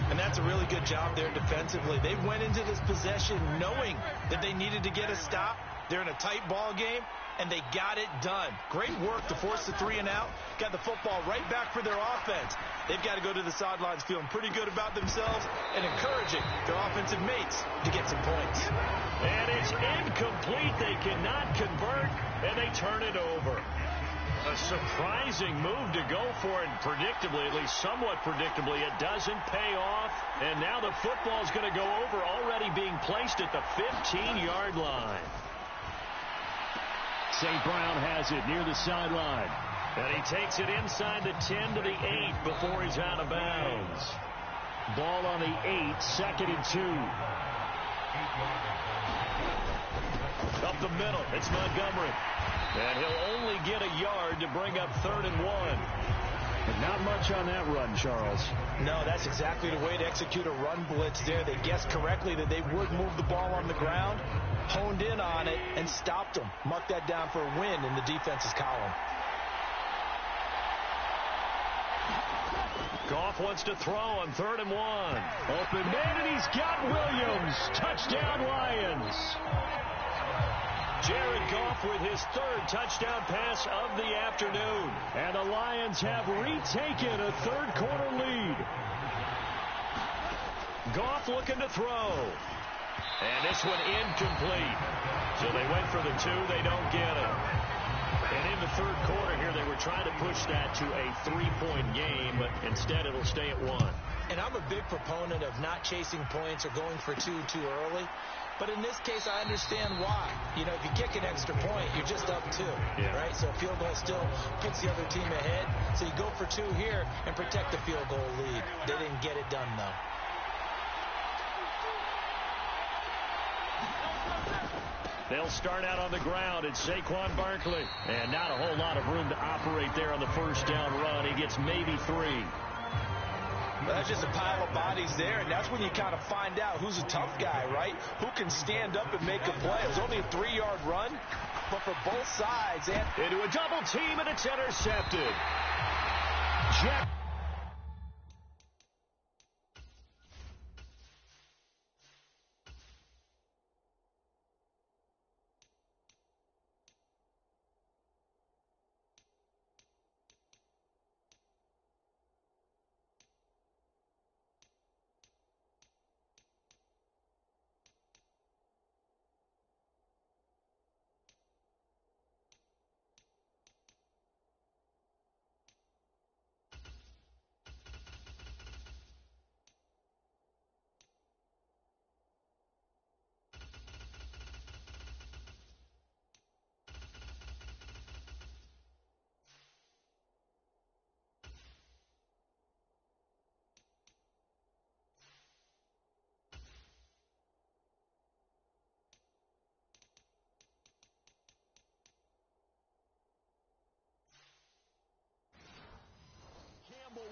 And that's a really good job there defensively. They went into this possession knowing that they needed to get a stop. They're in a tight ball game, and they got it done. Great work to force the 3 and out. Got the football right back for their offense. They've got to go to the sidelines feeling pretty good about themselves and encouraging their offensive mates to get some points. And it's incomplete. They cannot convert, and they turn it over. A surprising move to go for it, predictably, at least somewhat predictably. It doesn't pay off, and now the football's going to go over, already being placed at the 15-yard line. St. Brown has it near the sideline. And he takes it inside the 10 to the 8 before he's out of bounds. Ball on the 8, 2nd and 2. Up the middle, it's Montgomery. And he'll only get a yard to bring up 3rd and 1. And not much on that run, Charles. No, that's exactly the way to execute a run blitz there. They guessed correctly that they would move the ball on the ground, honed in on it, and stopped them. Mark that down for a win in the defense's column. Goff wants to throw on 3rd and 1. Open man, and he's got Williams. Touchdown, Lions. Jared Goff with his 3rd touchdown pass of the afternoon. And the Lions have retaken a third quarter lead. Goff looking to throw. And this one incomplete. So they went for the 2. They don't get it. And in the third quarter here, they were trying to push that to a 3-point game, but instead it'll stay at 1. And I'm a big proponent of not chasing points or going for 2 too early. But in this case, I understand why. You know, if you kick an extra point, you're just up 2, right? So a field goal still puts the other team ahead. So you go for 2 here and protect the field goal lead. They didn't get it done, though. They'll start out on the ground. It's Saquon Barkley. And not a whole lot of room to operate there on the first down run. He gets maybe 3. Well, that's just a pile of bodies there, and that's when you kind of find out who's a tough guy, right? Who can stand up and make a play. It was only a 3-yard run, but for both sides. Into a double team, and it's intercepted. Jack.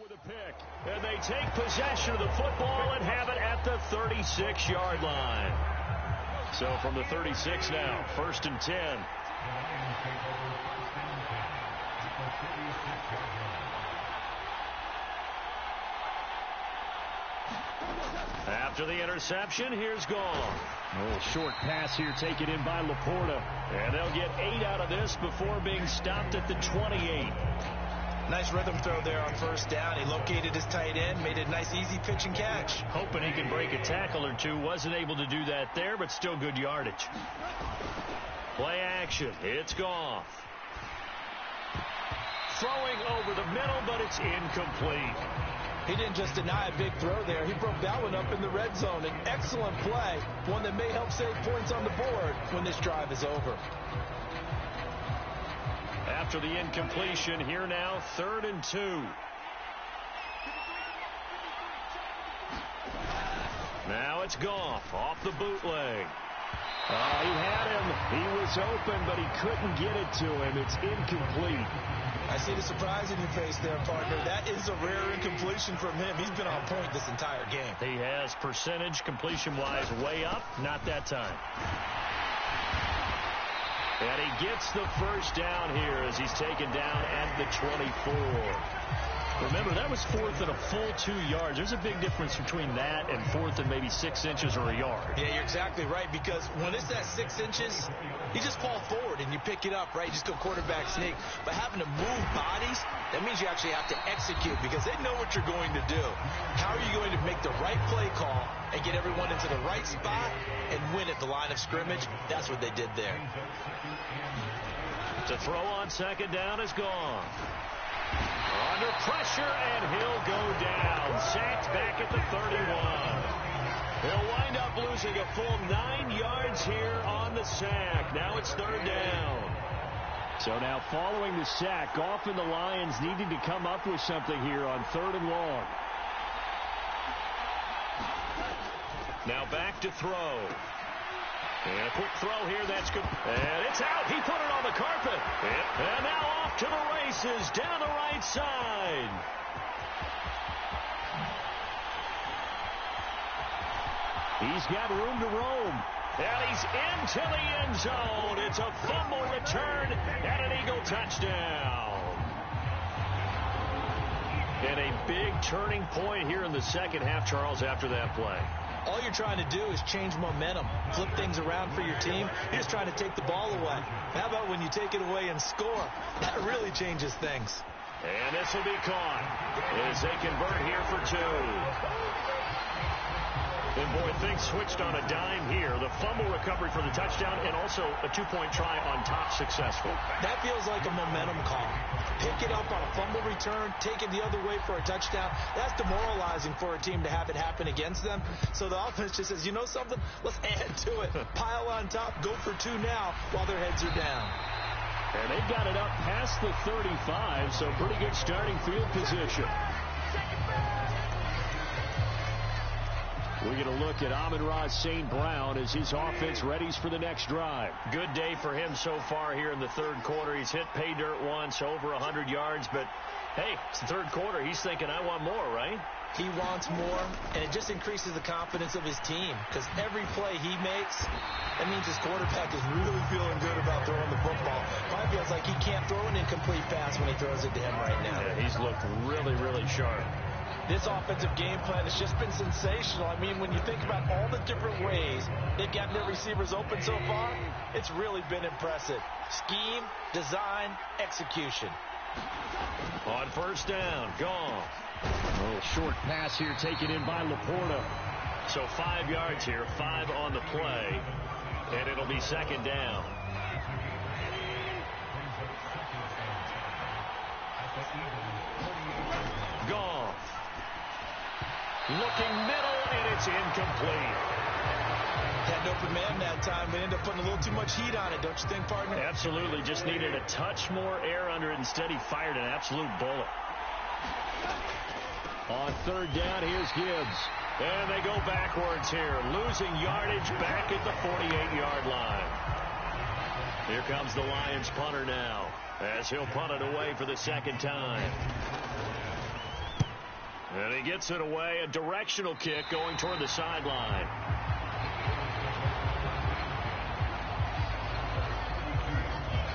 With a pick, and they take possession of the football and have it at the 35. 36-yard line. So from the 36 now, 1st and 10. After the interception, here's Gone. A little short pass here taken in by Laporta. And they'll get 8 out of this before being stopped at the 28. Nice rhythm throw there on 1st down. He located his tight end, made it a nice easy pitch and catch. Hoping he can break a tackle or two. Wasn't able to do that there, but still good yardage. Play action. It's Goff. Throwing over the middle, but it's incomplete. He didn't just deny a big throw there. He broke that one up in the red zone. An excellent play. One that may help save points on the board when this drive is over. After the incompletion, here now, 3rd and 2. Now it's Goff off the bootleg. He had him. He was open, but he couldn't get it to him. It's incomplete. I see the surprise in your face there, partner. That is a rare incompletion from him. He's been on point this entire game. He has percentage completion-wise way up. Not that time. And he gets the 1st down here as he's taken down at the 24. Remember, that was 4th and a full 2 yards. There's a big difference between that and 4th and maybe 6 inches or a yard. Yeah, you're exactly right, because when it's at 6 inches, you just fall forward and you pick it up, right? You just go quarterback sneak. But having to move bodies, that means you actually have to execute because they know what you're going to do. How are you going to make the right play call and get everyone into the right spot and win at the line of scrimmage? That's what they did there. To throw on 2nd down is Gone. Under pressure, and he'll go down. Sacked back at the 31. He'll wind up losing a full 9 yards here on the sack. Now it's 3rd down. So now following the sack, Goff and the Lions needing to come up with something here on 3rd and long. Now back to throw. And a quick throw here, that's good. And it's out. He put it on the carpet. And now off to the races down the right side. He's got room to roam. And he's into the end zone. It's a fumble return and an Eagle touchdown. And a big turning point here in the 2nd half, Charles, after that play. All you're trying to do is change momentum, flip things around for your team. You're just trying to take the ball away. How about when you take it away and score? That really changes things. And this will be caught as they convert here for 2. And boy, things switched on a dime here. The fumble recovery for the touchdown and also a 2-point try on top successful. That feels like a momentum call. Pick it up on a fumble return, take it the other way for a touchdown. That's demoralizing for a team to have it happen against them. So the offense just says, you know something? Let's add to it. Pile on top, go for 2 now while their heads are down. And they've got it up past the 35, so pretty good starting field position. We're going to look at Amon-Ra St. Brown as his offense readies for the next drive. Good day for him so far here in the 3rd quarter. He's hit pay dirt once, over 100 yards. But, hey, it's the 3rd quarter. He's thinking, I want more, right? He wants more, and it just increases the confidence of his team because every play he makes, that means his quarterback is really feeling good about throwing the football. Probably feels like he can't throw an incomplete pass when he throws it to him right now. Yeah, he's looked really, really sharp. This offensive game plan has just been sensational. I mean, when you think about all the different ways they've gotten their receivers open so far, it's really been impressive. Scheme, design, execution. On 1st down, Gone. A little short pass here taken in by Laporta. So 5 yards here, 5 on the play, and it'll be 2nd down. Gone. Looking middle, and it's incomplete. Had an open man that time, but ended up putting a little too much heat on it, don't you think, partner? Absolutely. Just needed a touch more air under it. Instead, he fired an absolute bullet. On 3rd down, here's Gibbs. And they go backwards here, losing yardage back at the 48-yard line. Here comes the Lions punter now, as he'll punt it away for the 2nd time. And he gets it away, a directional kick going toward the sideline.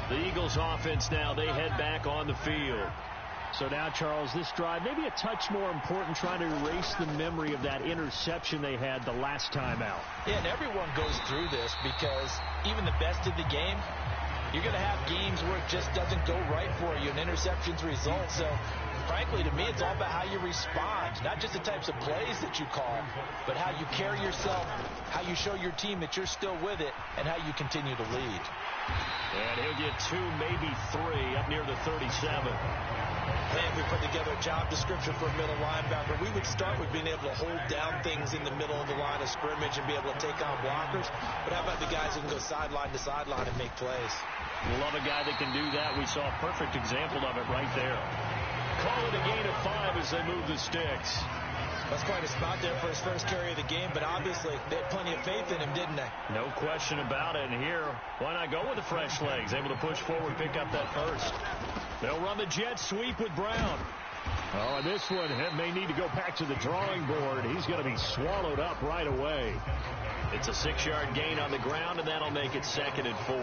The Eagles offense now, they head back on the field. So now, Charles, this drive maybe a touch more important, trying to erase the memory of that interception they had the last time out. Yeah, and everyone goes through this because even the best of the game, you're going to have games where it just doesn't go right for you, and interceptions result. So, frankly, to me, it's all about how you respond, not just the types of plays that you call, but how you carry yourself, how you show your team that you're still with it, and how you continue to lead. And he'll get 2, maybe 3 up near the 37. And we put together a job description for a middle linebacker. We would start with being able to hold down things in the middle of the line of scrimmage and be able to take on blockers. But how about the guys who can go sideline to sideline and make plays? Love a guy that can do that. We saw a perfect example of it right there. Call it a gain of 5 as they move the sticks. That's quite a spot there for his first carry of the game, but obviously they had plenty of faith in him, didn't they? No question about it. And here, why not go with the fresh legs? Able to push forward, pick up that first. They'll run the jet sweep with Brown. Oh, and this one may need to go back to the drawing board. He's going to be swallowed up right away. It's a 6-yard gain on the ground, and that'll make it 2nd and 4.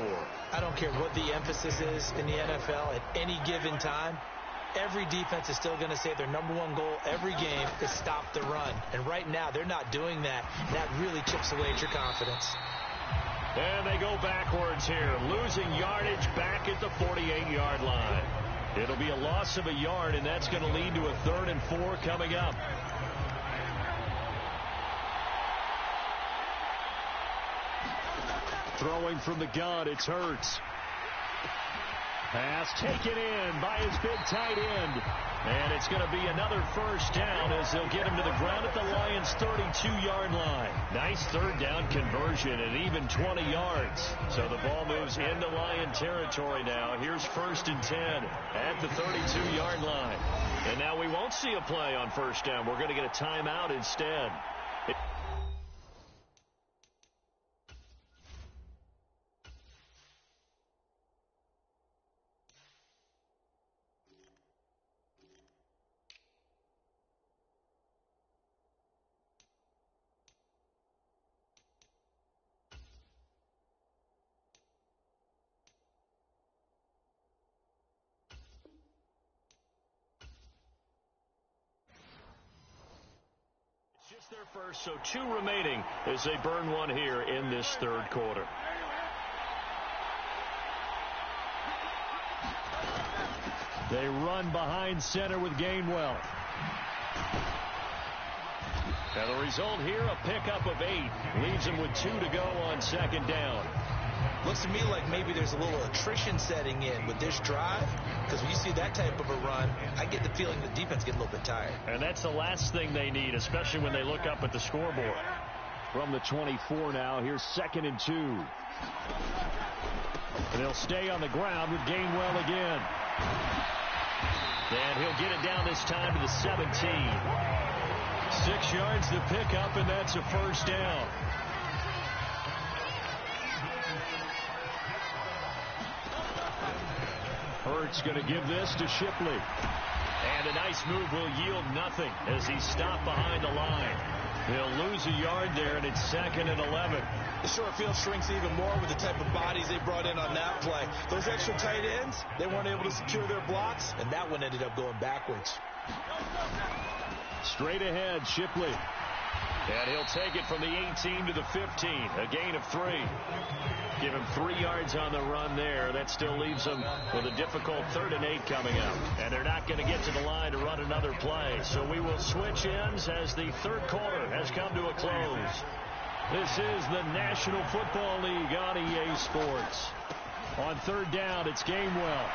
I don't care what the emphasis is in the NFL at any given time. Every defense is still going to say their number one goal every game is stop the run. And right now, they're not doing that. And that really chips away at your confidence. And they go backwards here, losing yardage back at the 48-yard line. It'll be a loss of a yard, and that's going to lead to a 3rd and 4 coming up. Throwing from the gun, it's Hurts. Pass taken in by his big tight end. And it's going to be another first down as they'll get him to the ground at the Lions' 32-yard line. Nice 3rd down conversion and even 20 yards. So the ball moves into Lion territory now. Here's 1st and 10 at the 32-yard line. And now we won't see a play on first down. We're going to get a timeout instead. Just their first, so 2 remaining as they burn one here in this 3rd quarter. They run behind center with Gainwell. And the result here, a pickup of 8. Leaves them with 2 to go on 2nd down. Looks to me like maybe there's a little attrition setting in with this drive, because when you see that type of a run, I get the feeling the defense gets a little bit tired. And that's the last thing they need, especially when they look up at the scoreboard. From the 24 now, here's 2nd and 2. And they'll stay on the ground with Gainwell again. And he'll get it down this time to the 17. 6 yards to pick up, and that's a first down. Hurts going to give this to Shipley. And a nice move will yield nothing as he's stopped behind the line. He'll lose a yard there, and it's 2nd and 11. The short field shrinks even more with the type of bodies they brought in on that play. Those extra tight ends, they weren't able to secure their blocks, and that one ended up going backwards. Straight ahead, Shipley. And he'll take it from the 18 to the 15. A gain of 3. Give him 3 yards on the run there. That still leaves them with a difficult 3rd and 8 coming up. And they're not going to get to the line to run another play. So we will switch ends as the 3rd quarter has come to a close. This is the National Football League on EA Sports. On 3rd down, it's Gainwell.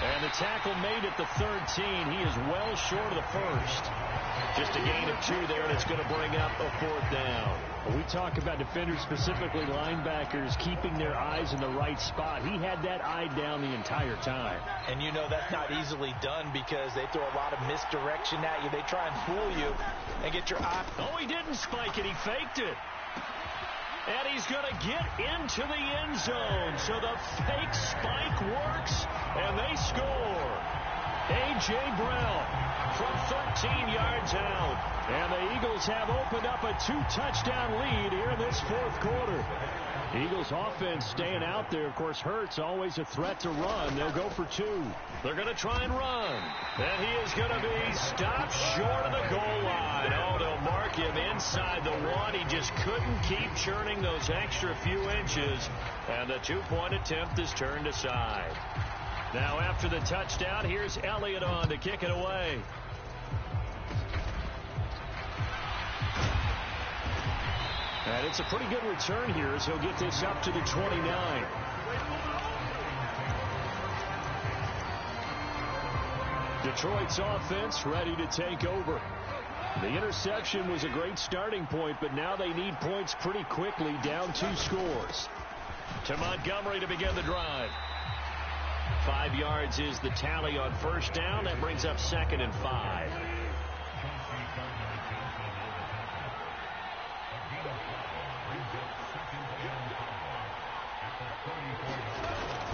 And the tackle made at the 13. He is well short of the first. Just a gain of 2 there, and it's going to bring up a 4th down. We talk about defenders, specifically linebackers, keeping their eyes in the right spot. He had that eye down the entire time. And you know that's not easily done because they throw a lot of misdirection at you. They try and fool you and get your eye. Oh, he didn't spike it. He faked it. And he's going to get into the end zone. So the fake spike works, and they score. A.J. Brown from 13 yards out. And the Eagles have opened up a 2-touchdown lead here in this fourth quarter. Eagles offense staying out there. Of course, Hurts always a threat to run. They'll go for 2. They're going to try and run. And he is going to be stopped short of the goal line. Oh, they'll mark him inside the 1. He just couldn't keep churning those extra few inches. And the 2-point attempt is turned aside. Now after the touchdown, here's Elliott on to kick it away. And it's a pretty good return here as he'll get this up to the 29. Detroit's offense ready to take over. The interception was a great starting point, but now they need points pretty quickly, down 2 scores. To Montgomery to begin the drive. 5 yards is the tally on first down. That brings up 2nd and 5.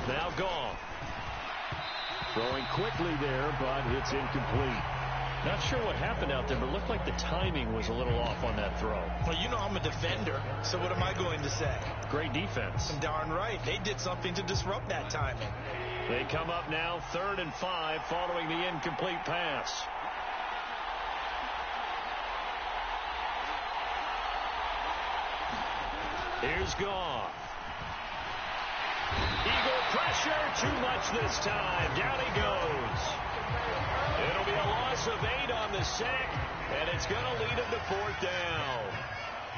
Now Goff. Throwing quickly there, but it's incomplete. Not sure what happened out there, but it looked like the timing was a little off on that throw. Well, you know I'm a defender, so what am I going to say? Great defense. Darn right. They did something to disrupt that timing. They come up now 3rd and 5 following the incomplete pass. Here's Goff. Eagle pressure, too much this time. Down he goes. It'll be a loss of 8 on the sack, and it's going to lead him to 4th down.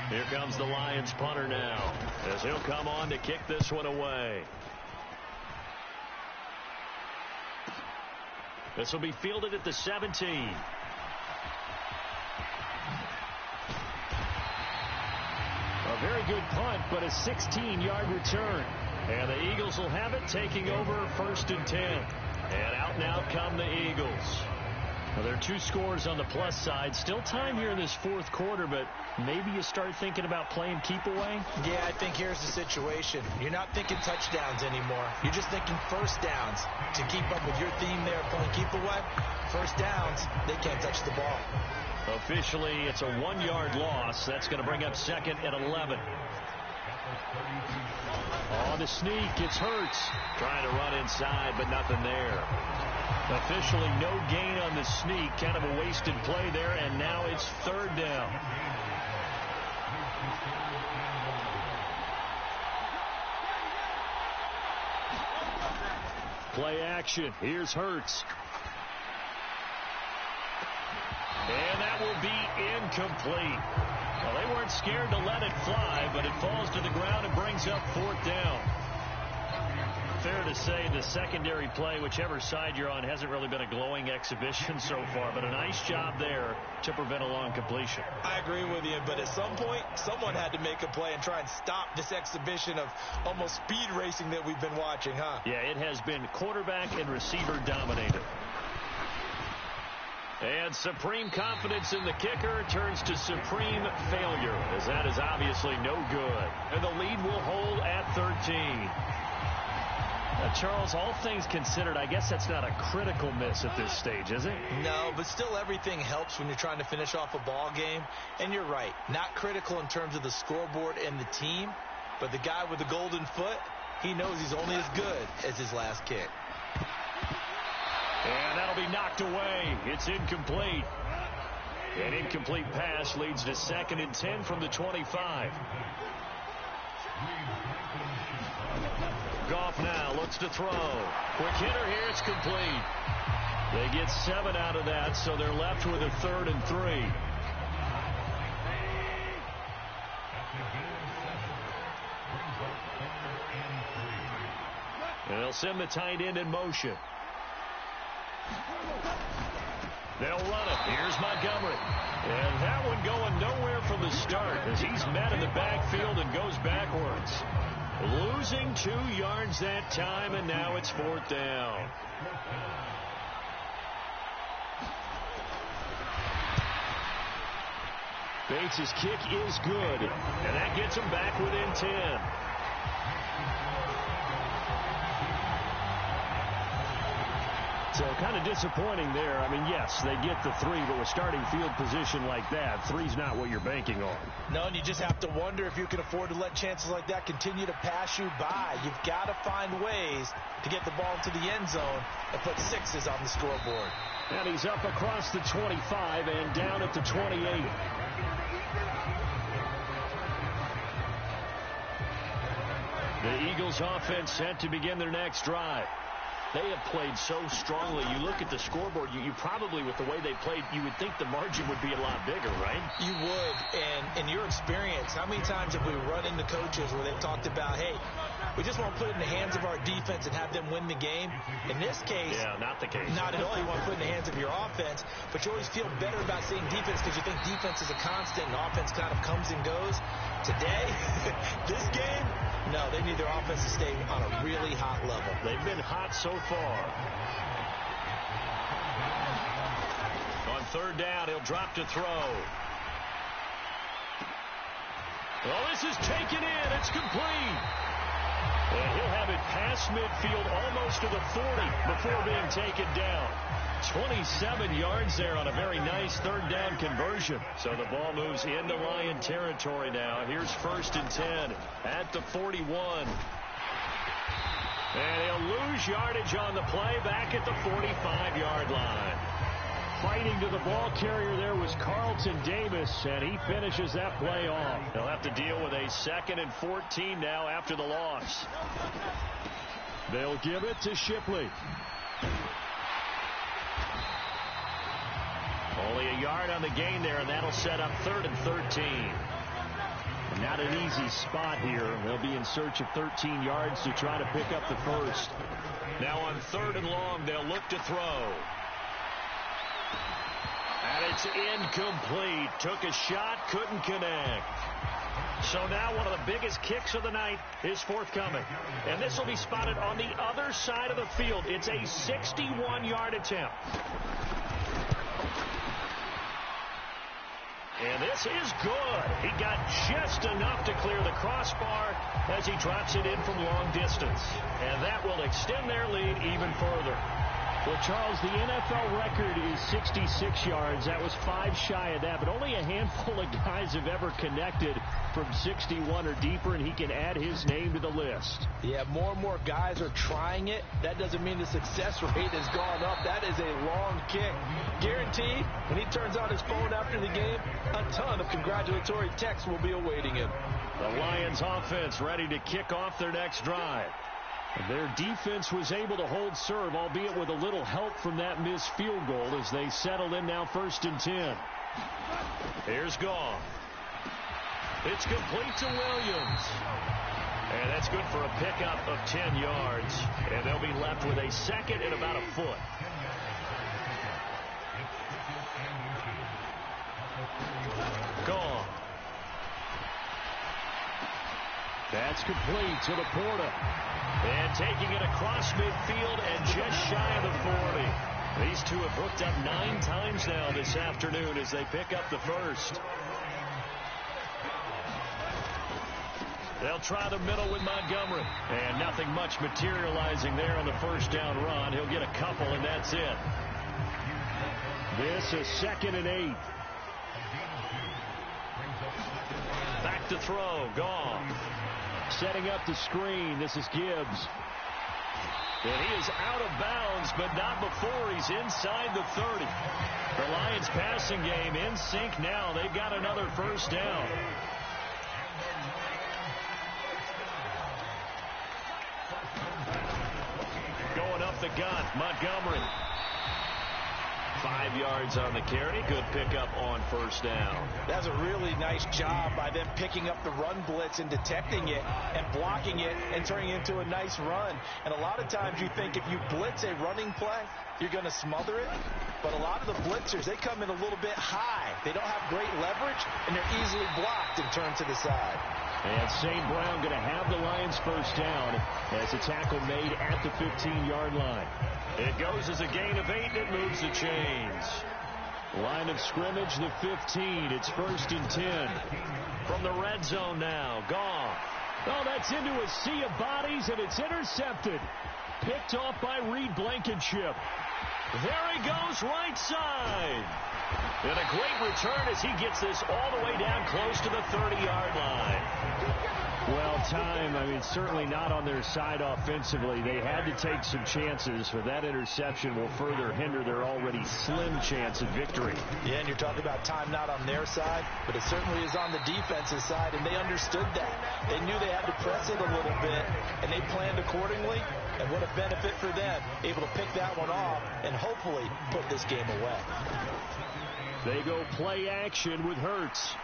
Here comes the Lions punter now, as he'll come on to kick this one away. This will be fielded at the 17. A very good punt, but a 16-yard return. And the Eagles will have it, taking over 1st and 10. And out now come the Eagles. Well, there are 2 scores on the plus side. Still time here in this fourth quarter, but maybe you start thinking about playing keep away? Yeah, I think here's the situation. You're not thinking touchdowns anymore. You're just thinking first downs. To keep up with your theme there, playing keep away, first downs, they can't touch the ball. Officially, it's a 1-yard loss. That's going to bring up 2nd and 11. On the sneak, it's Hurts. Trying to run inside, but nothing there. Officially, no gain on the sneak. Kind of a wasted play there, and now it's 3rd down. Play action. Here's Hurts. And that will be incomplete. Well, they weren't scared to let it fly, but it falls to the ground and brings up 4th down. Fair to say the secondary play, whichever side you're on, hasn't really been a glowing exhibition so far, but a nice job there to prevent a long completion. I agree with you, but at some point, someone had to make a play and try and stop this exhibition of almost speed racing that we've been watching, huh? Yeah, it has been quarterback and receiver dominated. And supreme confidence in the kicker turns to supreme failure, as that is obviously no good. And the lead will hold at 13. Charles, all things considered, I guess that's not a critical miss at this stage, is it? No, but still everything helps when you're trying to finish off a ball game. And you're right, not critical in terms of the scoreboard and the team, but the guy with the golden foot, he knows he's only as good as his last kick. And that'll be knocked away. It's incomplete. An incomplete pass leads to 2nd and 10 from the 25. Goff now looks to throw. Quick hitter here. It's complete. They get 7 out of that, so they're left with a 3rd and 3. And they'll send the tight end in motion. They'll run it. Here's Montgomery. And that one going nowhere from the start as he's met in the backfield and goes backwards. Losing 2 yards that time, and now it's 4th down. Bates' kick is good, and that gets him back within 10. So kind of disappointing there. I mean, yes, they get the 3, but with starting field position like that, 3's not what you're banking on. No, and you just have to wonder if you can afford to let chances like that continue to pass you by. You've got to find ways to get the ball to the end zone and put 6s on the scoreboard. And he's up across the 25 and down at the 28. The Eagles offense set to begin their next drive. They have played so strongly. You look at the scoreboard, you probably, with the way they played, you would think the margin would be a lot bigger, right? You would. And in your experience, how many times have we run into coaches where they've talked about, hey, we just want to put it in the hands of our defense and have them win the game? In this case, yeah, not the case. Not at all. You want to put it in the hands of your offense, but you always feel better about seeing defense because you think defense is a constant and offense kind of comes and goes. Today, this game, no, they need their offense to stay on a really hot level. They've been hot so far. On 3rd down, he'll drop to throw. Well, this is taken in. It's complete. And he'll have it past midfield almost to the 40 before being taken down. 27 yards there on a very nice 3rd down conversion. So the ball moves into Lion territory now. Here's 1st and 10 at the 41. And he'll lose yardage on the play back at the 45-yard line. Fighting to the ball carrier there was Carlton Davis, and he finishes that play off. They'll have to deal with a 2nd and 14 now after the loss. They'll give it to Shipley. Only a yard on the gain there, and that'll set up 3rd and 13. Not an easy spot here. They'll be in search of 13 yards to try to pick up the first. Now on 3rd and long, they'll look to throw. And it's incomplete. Took a shot, couldn't connect. So now one of the biggest kicks of the night is forthcoming. And this will be spotted on the other side of the field. It's a 61-yard attempt. And this is good. He got just enough to clear the crossbar as he drops it in from long distance. And that will extend their lead even further. Well, Charles, the NFL record is 66 yards. That was 5 shy of that, but only a handful of guys have ever connected from 61 or deeper, and he can add his name to the list. Yeah, more and more guys are trying it. That doesn't mean the success rate has gone up. That is a long kick. Guaranteed, when he turns on his phone after the game, a ton of congratulatory texts will be awaiting him. The Lions offense ready to kick off their next drive. Their defense was able to hold serve, albeit with a little help from that missed field goal as they settle in now 1st and 10. Here's Gong. It's complete to Williams. And that's good for a pickup of 10 yards. And they'll be left with a 2nd and about a foot. Gong. That's complete to Laporta. And taking it across midfield and just shy of the 40. These two have hooked up 9 times now this afternoon as they pick up the first. They'll try the middle with Montgomery. And nothing much materializing there on the first down run. He'll get a couple, and that's it. This is 2nd and 8. Back to throw. Gone. Setting up the screen. This is Gibbs. And he is out of bounds, but not before he's inside the 30. The Lions passing game in sync now. They've got another first down. Going up the gut, Montgomery. 5 yards on the carry. Good pickup on first down. That's a really nice job by them picking up the run blitz and detecting it and blocking it and turning it into a nice run. And a lot of times you think if you blitz a running play, you're going to smother it. But a lot of the blitzers, they come in a little bit high. They don't have great leverage, and they're easily blocked and turned to the side. And St. Brown going to have the Lions first down as a tackle made at the 15-yard line. It goes as a gain of 8, and it moves the chains. Line of scrimmage, the 15. It's 1st and 10. From the red zone now. Gone. Oh, that's into a sea of bodies, and it's intercepted. picked off by Reed Blankenship. There he goes, right side. And a great return as he gets this all the way down close to the 30-yard line. Well, certainly not on their side offensively. They had to take some chances, but that interception will further hinder their already slim chance of victory. Yeah, and you're talking about time not on their side, but it certainly is on the defensive side, and they understood that. They knew they had to press it a little bit, and they planned accordingly, and what a benefit for them, able to pick that one off and hopefully put this game away. They go play action with Hurts.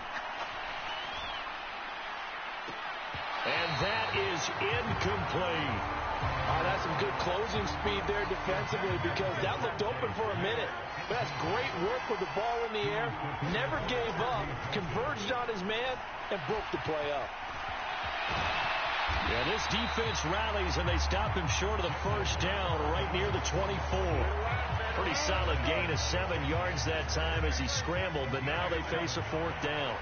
And that is incomplete. That's some good closing speed there defensively because that looked open for a minute. But that's great work with the ball in the air. Never gave up, converged on his man, and broke the play up. Yeah, this defense rallies, and they stop him short of the first down right near the 24. Pretty solid gain of 7 yards that time as he scrambled, but now they face a fourth down.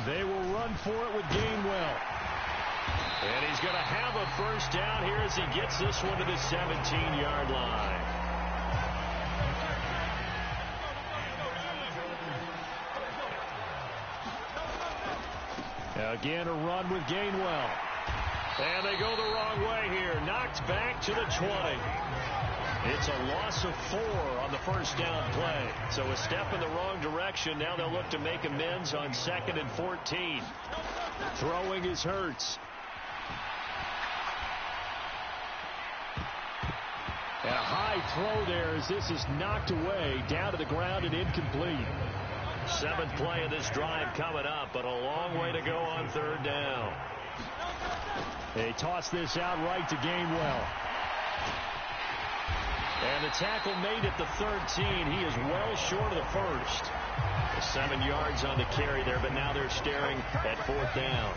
They will run for it with Gainwell. And he's going to have a first down here as he gets this one to the 17-yard line. Again, a run with Gainwell. And they go the wrong way here. Knocked back to the 20. It's a loss of 4 on the first down play. So a step in the wrong direction. Now they'll look to make amends on 2nd and 14. Throwing is Hurts. And a high throw there as this is knocked away, down to the ground and incomplete. 7th play of this drive coming up, but a long way to go on 3rd down. They toss this out right to Gainwell. And the tackle made at the 13. He is well short of the first. 7 yards on the carry there, but now they're staring at 4th down.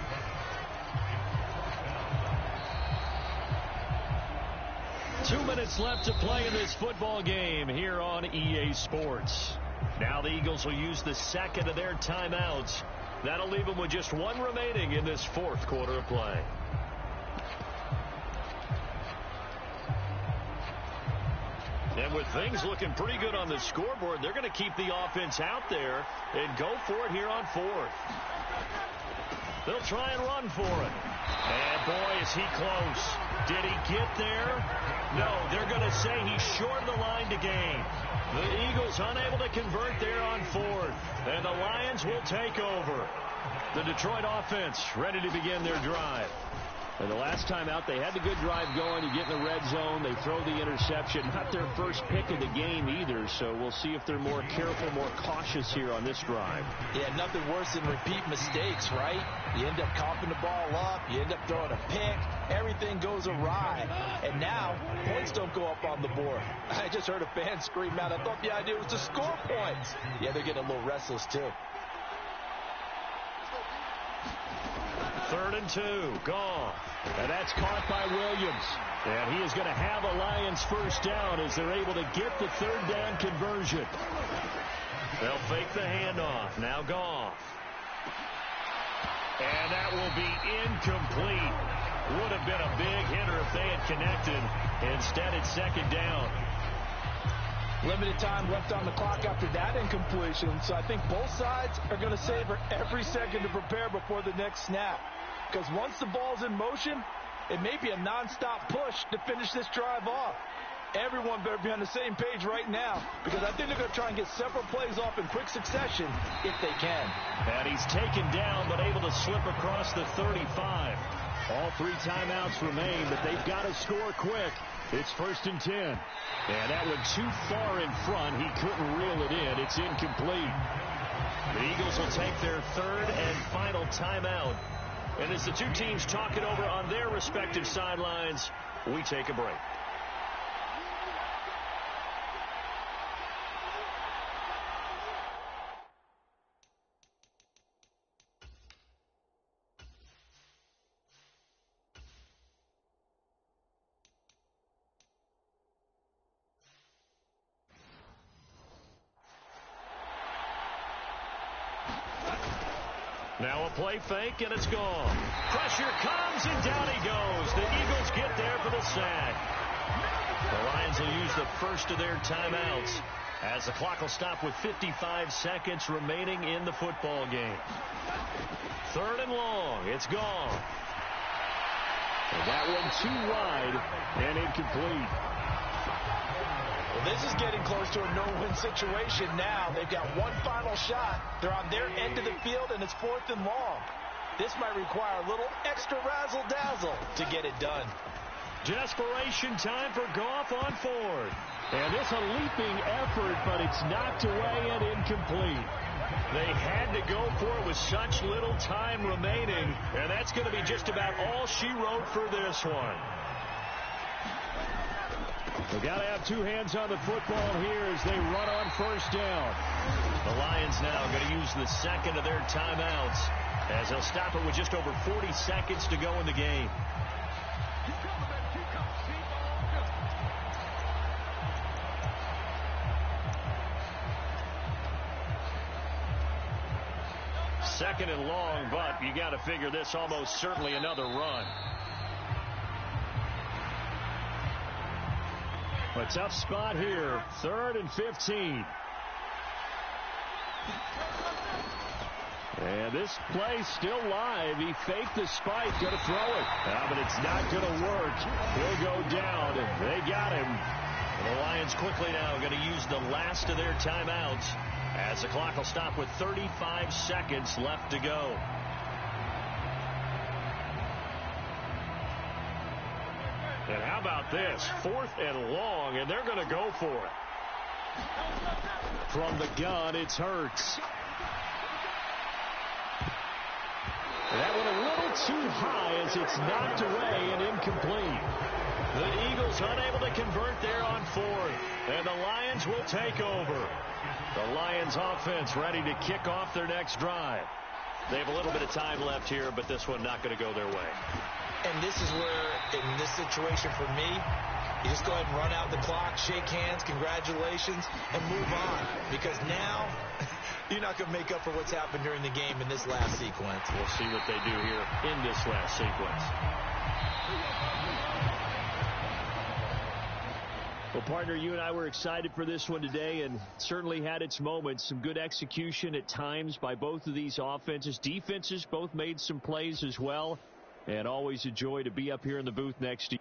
Two minutes left to play in this football game here on EA Sports. Now the Eagles will use the second of their timeouts. That'll leave them with just one remaining in this 4th quarter of play. And with things looking pretty good on the scoreboard, they're going to keep the offense out there and go for it here on 4th. They'll try and run for it. And boy, is he close. Did he get there? No, they're going to say he's short of the line to gain. The Eagles unable to convert there on 4th. And the Lions will take over. The Detroit offense ready to begin their drive. And the last time out, they had the good drive going. You get in the red zone. They throw the interception. Not their first pick of the game either, so we'll see if they're more careful, more cautious here on this drive. Yeah, nothing worse than repeat mistakes, right? You end up coughing the ball up. You end up throwing a pick. Everything goes awry. And now, points don't go up on the board. I just heard a fan scream out. I thought the idea was to score points. Yeah, they're getting a little restless, too. 3rd and 2. Goff. And that's caught by Williams. And he is going to have a Lions first down as they're able to get the 3rd down conversion. They'll fake the handoff. Now Goff. And that will be incomplete. Would have been a big hitter if they had connected. Instead, it's 2nd down. Limited time left on the clock after that incompletion, so I think both sides are going to savor every second to prepare before the next snap. Because once the ball's in motion, it may be a nonstop push to finish this drive off. Everyone better be on the same page right now, because I think they're going to try and get several plays off in quick succession if they can. And he's taken down, but able to slip across the 35. All 3 timeouts remain, but they've got to score quick. It's 1st and 10. And that went too far in front. He couldn't reel it in. It's incomplete. The Eagles will take their 3rd and final timeout. And as the two teams talk it over on their respective sidelines, we take a break. Now a play fake, and it's gone. Pressure comes, and down he goes. The Eagles get there for the sack. The Lions will use the first of their timeouts as the clock will stop with 55 seconds remaining in the football game. 3rd and long. It's gone. And that one too wide and incomplete. Well, this is getting close to a no-win situation now. They've got one final shot. They're on their end of the field, and it's 4th and long. This might require a little extra razzle-dazzle to get it done. Desperation time for Goff on 4th. And it's a leaping effort, but it's knocked away and incomplete. They had to go for it with such little time remaining, and that's going to be just about all she wrote for this one. They've got to have two hands on the football here as they run on 1st down. The Lions now going to use the second of their timeouts as they'll stop it with just over 40 seconds to go in the game. Second and long, but you got to figure this almost certainly another run. A tough spot here. 3rd and 15. And this play still live. He faked the spike. Going to throw it. But it's not going to work. He'll go down. They got him. And the Lions quickly now going to use the last of their timeouts as the clock will stop with 35 seconds left to go. And how about this? 4th and long, and they're going to go for it. From the gun, it's Hurts. That one a little too high as it's knocked away and incomplete. The Eagles unable to convert there on 4th, and the Lions will take over. The Lions offense ready to kick off their next drive. They have a little bit of time left here, but this one not going to go their way. And this is where, in this situation for me, you just go ahead and run out the clock, shake hands, congratulations, and move on. Because now, you're not going to make up for what's happened during the game in this last sequence. We'll see what they do here in this last sequence. Well, partner, you and I were excited for this one today, and certainly had its moments. Some good execution at times by both of these offenses. Defenses both made some plays as well. And always a joy to be up here in the booth next to you.